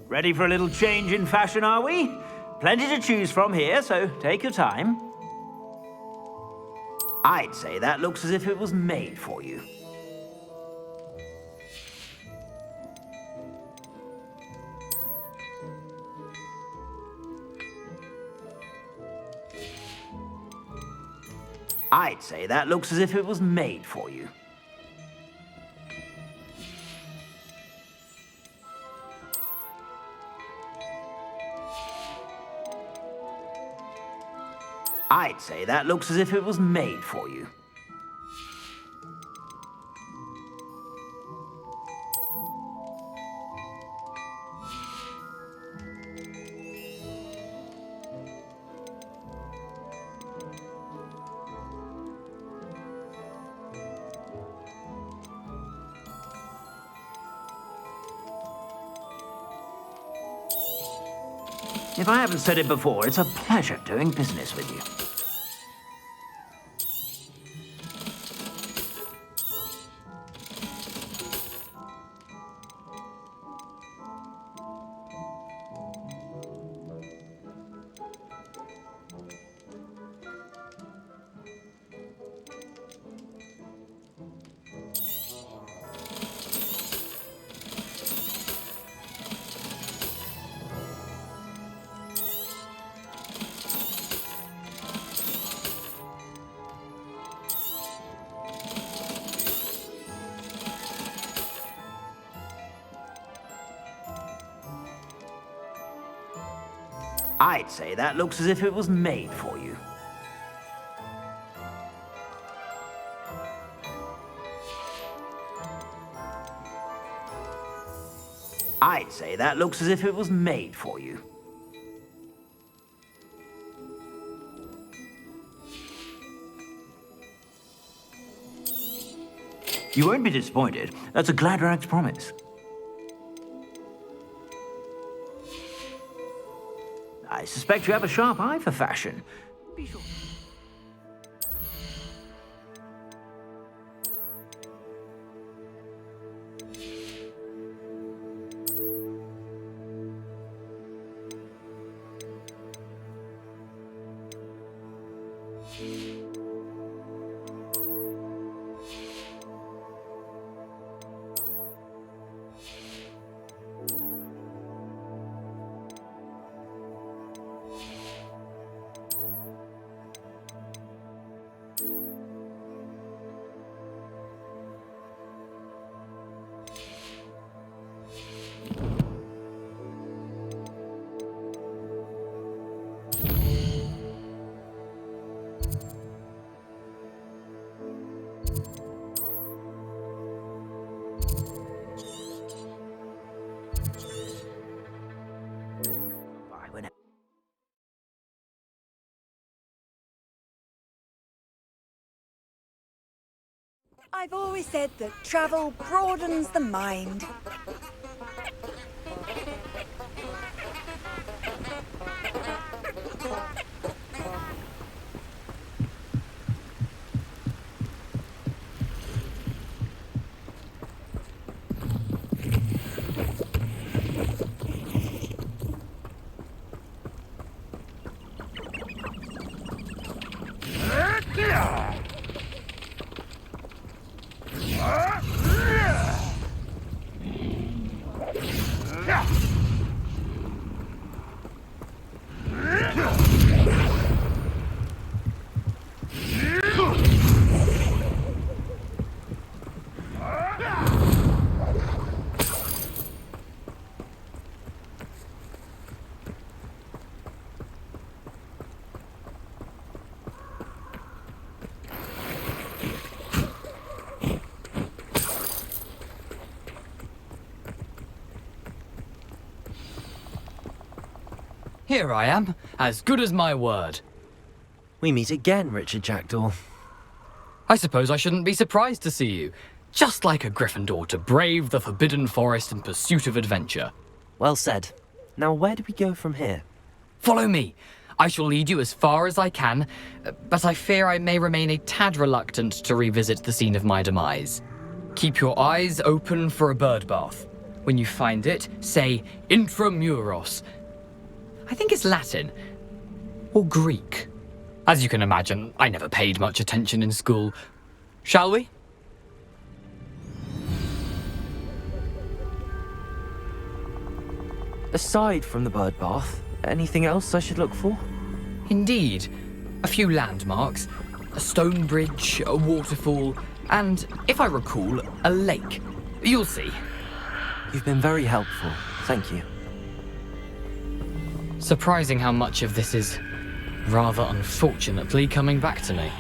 Ready for a little change in fashion, are we? Plenty to choose from here, so take your time. I'd say that looks as if it was made for you. I'd say that looks as if it was made for you. I'd say that looks as if it was made for you. If I haven't said it before, it's a pleasure doing business with you. I'd say that looks as if it was made for you. I'd say that looks as if it was made for you. You won't be disappointed. That's a Gladrag's promise. I suspect you have a sharp eye for fashion. Be sure. I've always said that travel broadens the mind. Here I am, as good as my word. We meet again, Richard Jackdaw. I suppose I shouldn't be surprised to see you. Just like a Gryffindor to brave the Forbidden Forest in pursuit of adventure. Well said. Now where do we go from here? Follow me. I shall lead you as far as I can, but I fear I may remain a tad reluctant to revisit the scene of my demise. Keep your eyes open for a bird bath. When you find it, say intramuros. I think it's Latin. Or Greek. As you can imagine, I never paid much attention in school. Shall we? Aside from the bird bath, anything else I should look for? Indeed. A few landmarks, a stone bridge, a waterfall, and, if I recall, a lake. You'll see. You've been very helpful. Thank you. Surprising how much of this is, rather unfortunately, coming back to me.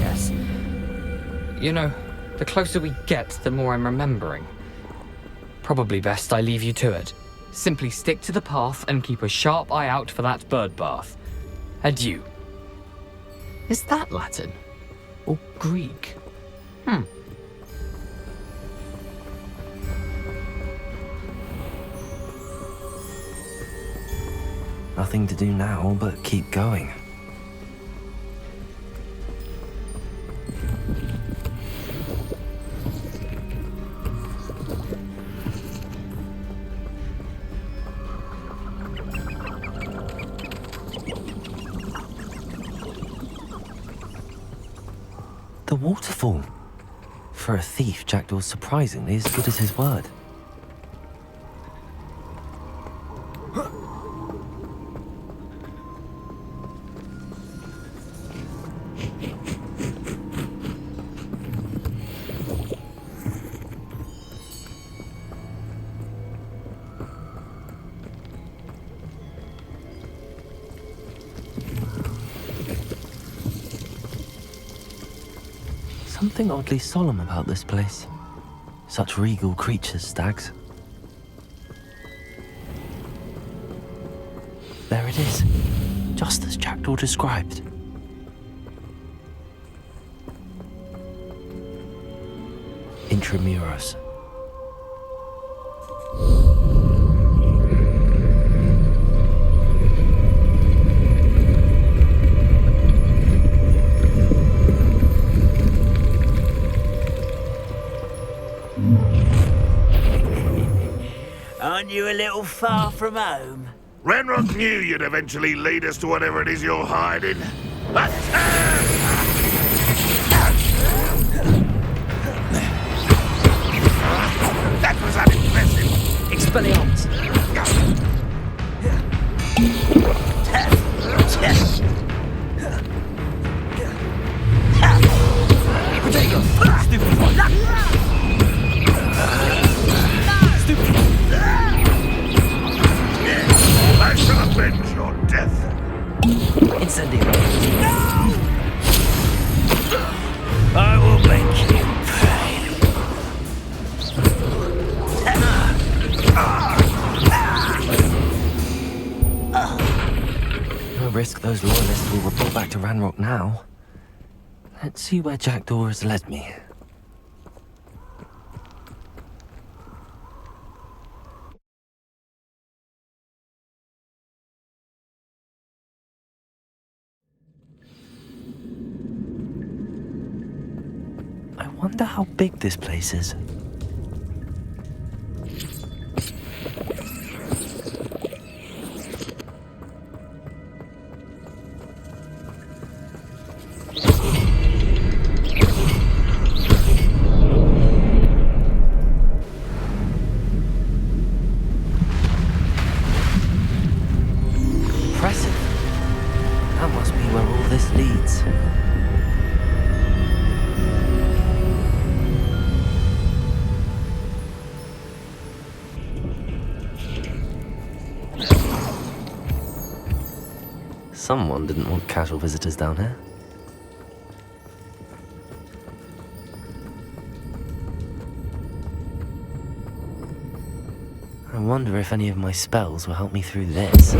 Yes. You know, the closer we get, the more I'm remembering. Probably best I leave you to it. Simply stick to the path and keep a sharp eye out for that bird bath. Adieu. Is that Latin? Or Greek? Nothing to do now but keep going. The waterfall. For a thief, Jackdaw's surprisingly as good as his word. Something oddly solemn about this place. Such regal creatures, stags. There it is, just as Jackdaw described. Intramuros. Aren't you a little far from home? Ranrock knew you'd eventually lead us to whatever it is you're hiding. That was unimpressive. Expelliarmus. I shall avenge your death. Incendio. No! I will make you pay. No risk those loyalists will report back to Ranrock now. Let's see where Jackdaw has led me. I wonder how big this place is. Impressive. That must be where all this leads. Someone didn't want casual visitors down here. I wonder if any of my spells will help me through this.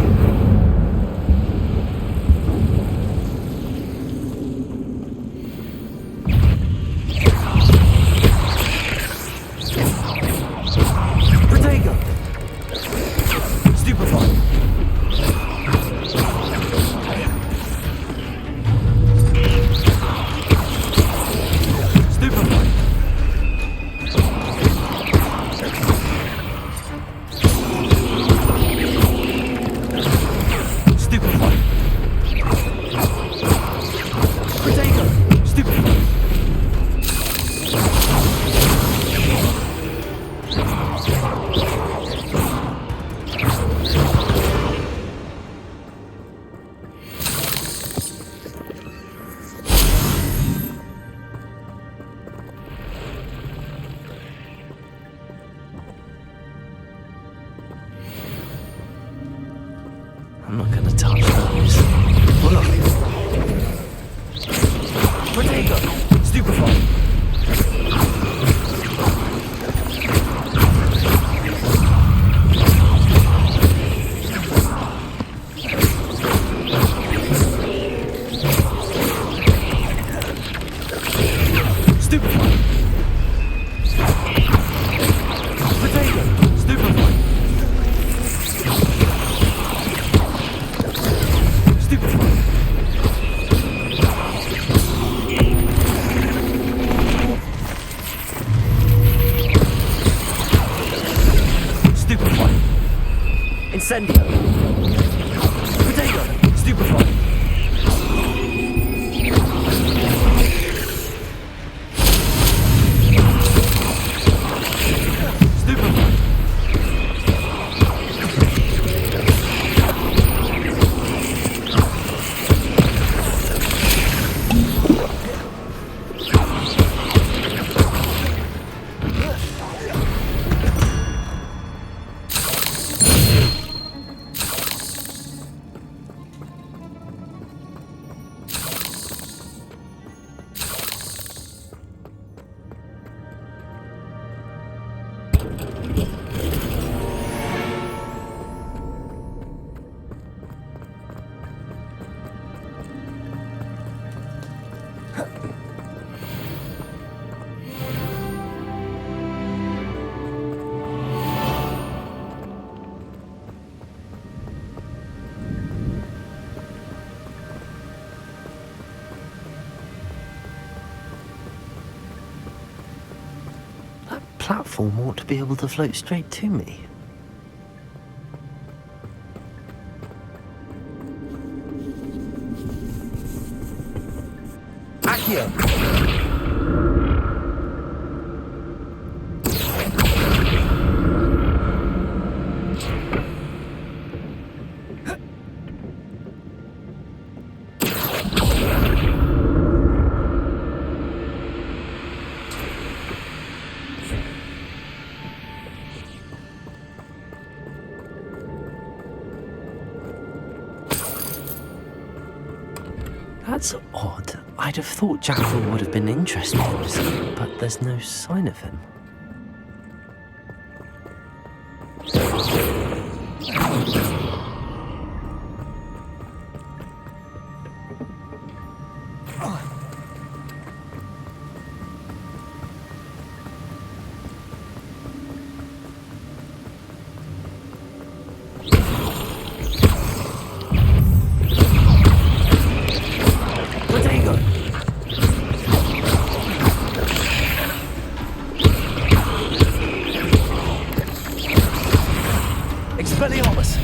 Incendio. Diagon, stupefy. Platform ought to be able to float straight to me. Accio! That's odd. I'd have thought Jackal would have been interested in this, but there's no sign of him. Expelliarmus!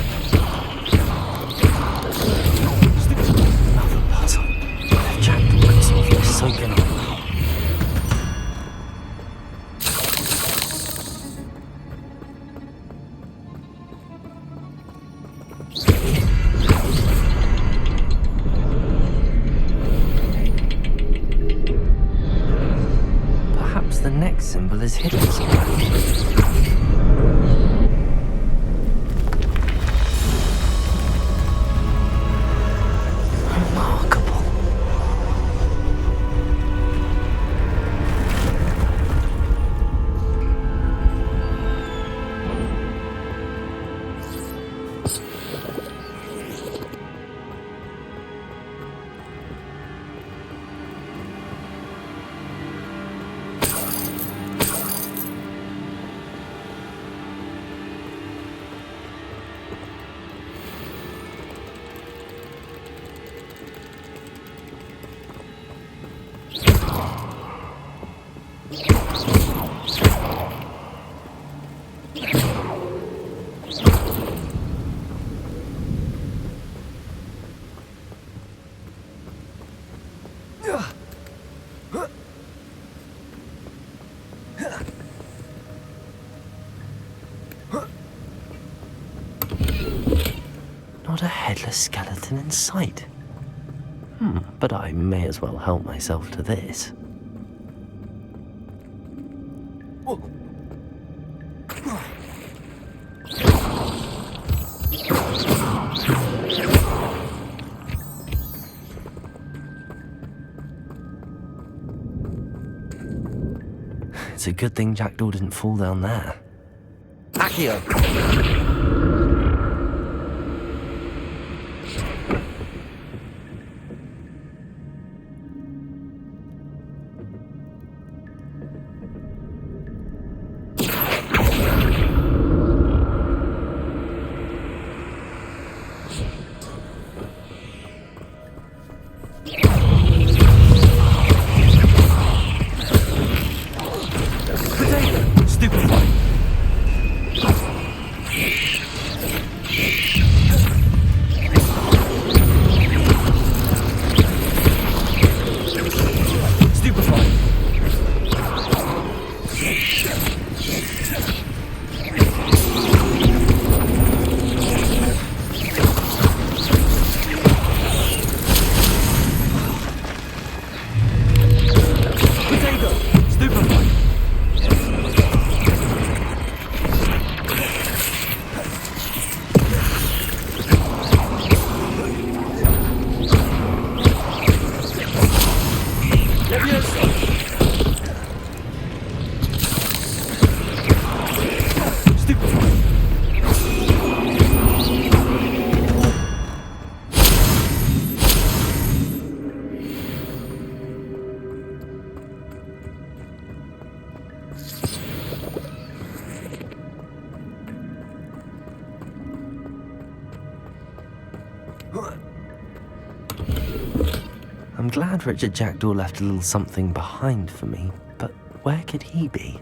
Another puzzle. If Jackal can solve this, so can I. Perhaps the next symbol is hidden somewhere. Not a headless skeleton in sight. But I may as well help myself to this. It's a good thing Jackdaw didn't fall down there. Accio! I'm glad Richard Jackdaw left a little something behind for me, but where could he be?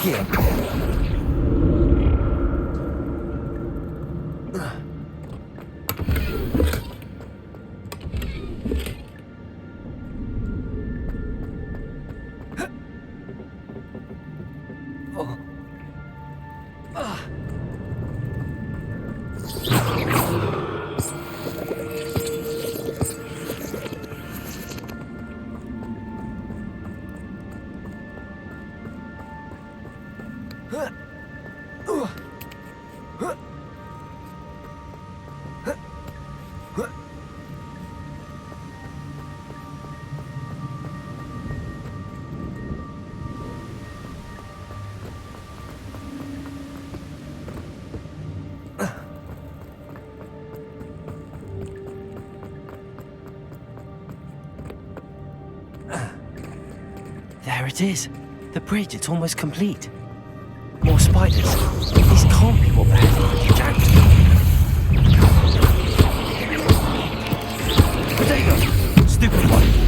Here. There it is. The bridge, it's almost complete. More spiders. These can't be what the hell are jacked. Potato! Stupid one!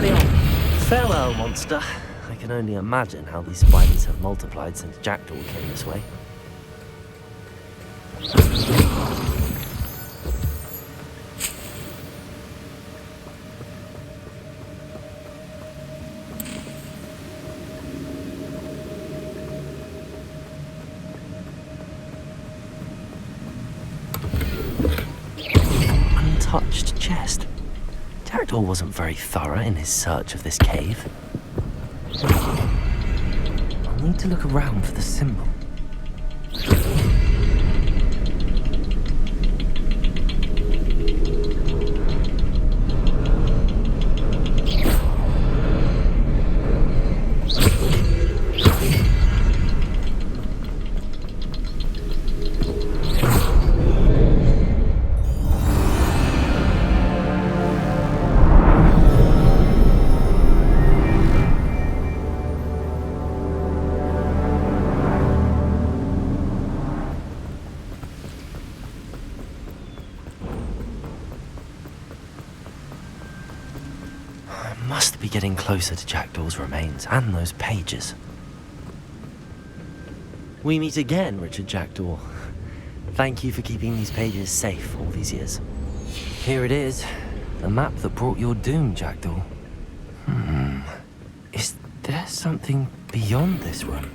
Carry on. Farewell, monster. I can only imagine how these spiders have multiplied since Jackdaw came this way. Untouched chest. Jackdaw wasn't very thorough in his search of this cave. I'll need to look around for the symbol. Must be getting closer to Jackdaw's remains and those pages. We meet again, Richard Jackdaw. Thank you for keeping these pages safe all these years. Here it is, the map that brought your doom, Jackdaw. Is there something beyond this room?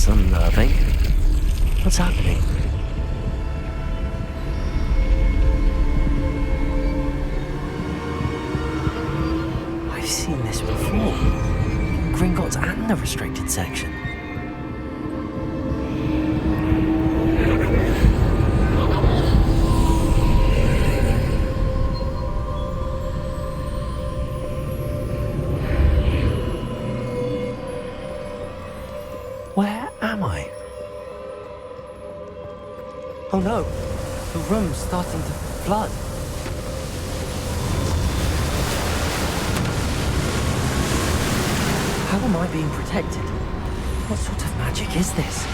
That's unnerving. What's happening? I've seen this before. Gringotts and the restricted section. Where am I? Oh no, the room's starting to flood. How am I being protected? What sort of magic is this?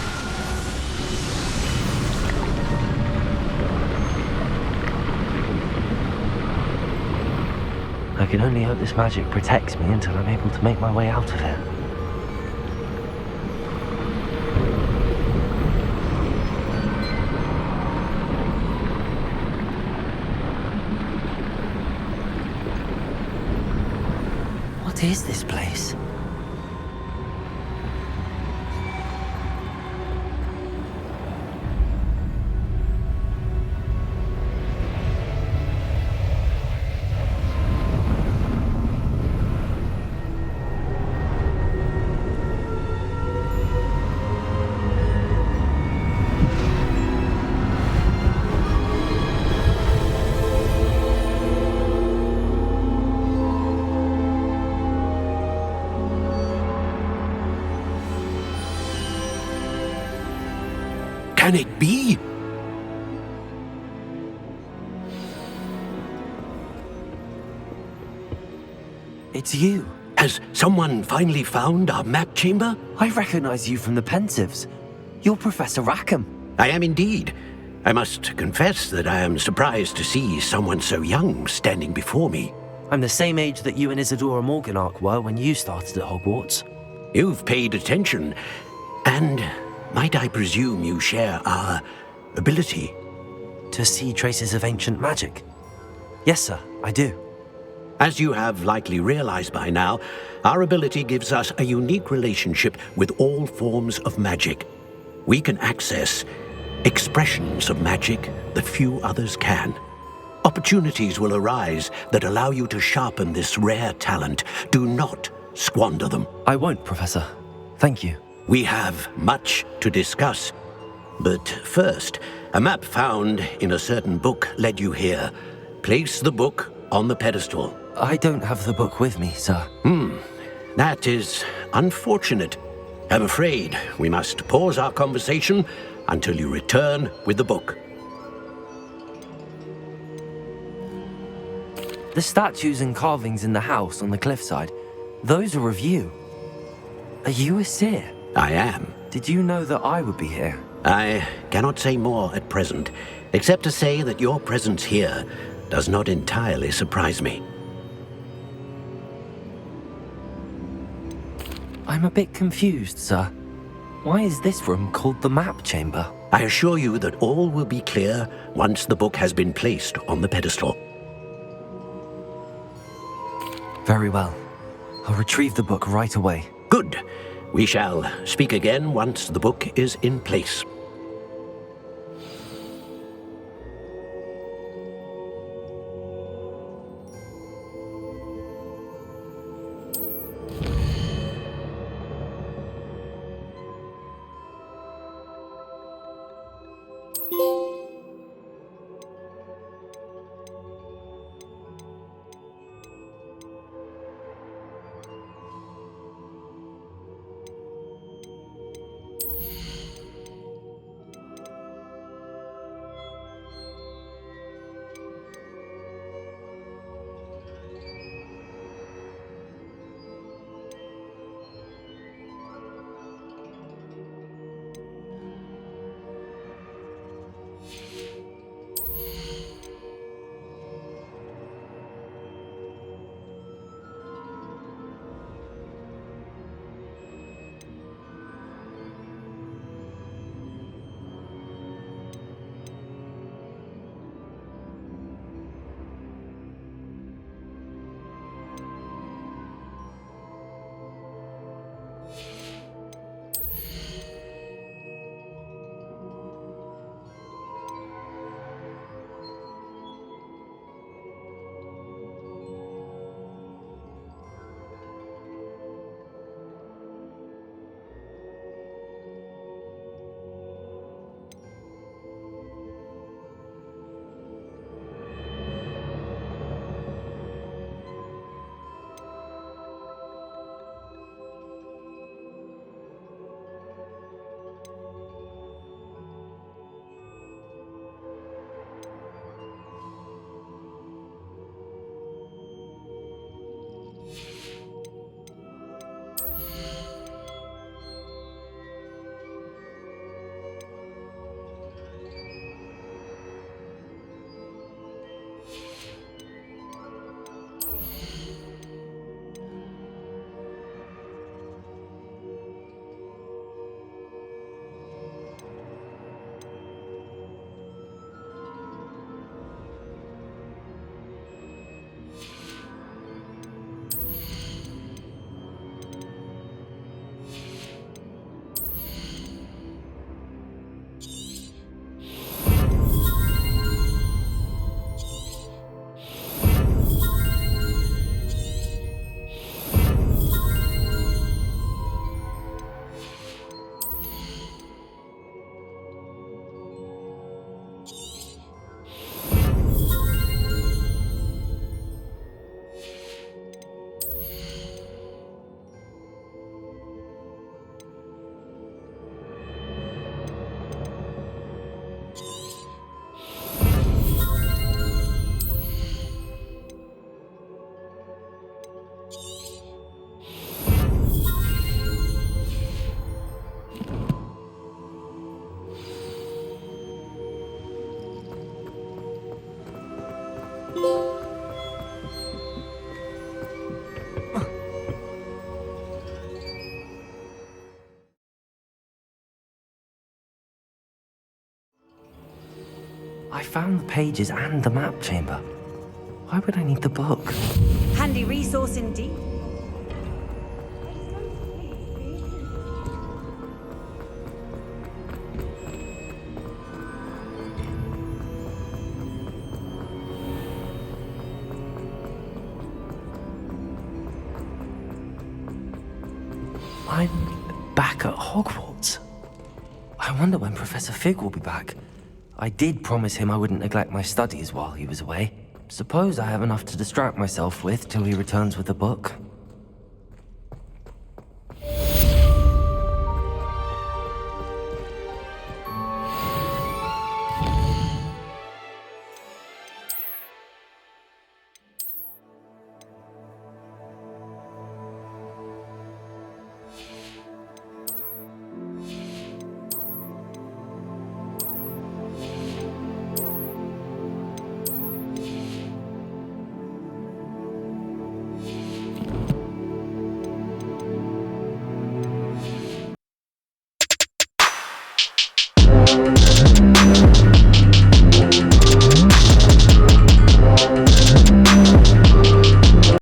I can only hope this magic protects me until I'm able to make my way out of here. What is this place? Can it be? It's you. Has someone finally found our map chamber? I recognize you from the Pensives. You're Professor Rackham. I am indeed. I must confess that I am surprised to see someone so young standing before me. I'm the same age that you and Isadora Morganach were when you started at Hogwarts. You've paid attention, and might I presume you share our ability? To see traces of ancient magic? Yes, sir, I do. As you have likely realized by now, our ability gives us a unique relationship with all forms of magic. We can access expressions of magic that few others can. Opportunities will arise that allow you to sharpen this rare talent. Do not squander them. I won't, Professor. Thank you. We have much to discuss. But first, a map found in a certain book led you here. Place the book on the pedestal. I don't have the book with me, sir. That is unfortunate. I'm afraid we must pause our conversation until you return with the book. The statues and carvings in the house on the cliffside, those are of you. Are you a seer? I am. Did you know that I would be here? I cannot say more at present, except to say that your presence here does not entirely surprise me. I'm a bit confused, sir. Why is this room called the map chamber? I assure you that all will be clear once the book has been placed on the pedestal. Very well. I'll retrieve the book right away. Good. We shall speak again once the book is in place. I found the pages and the map chamber. Why would I need the book? Handy resource indeed. I'm back at Hogwarts. I wonder when Professor Fig will be back. I did promise him I wouldn't neglect my studies while he was away. Suppose I have enough to distract myself with till he returns with the book.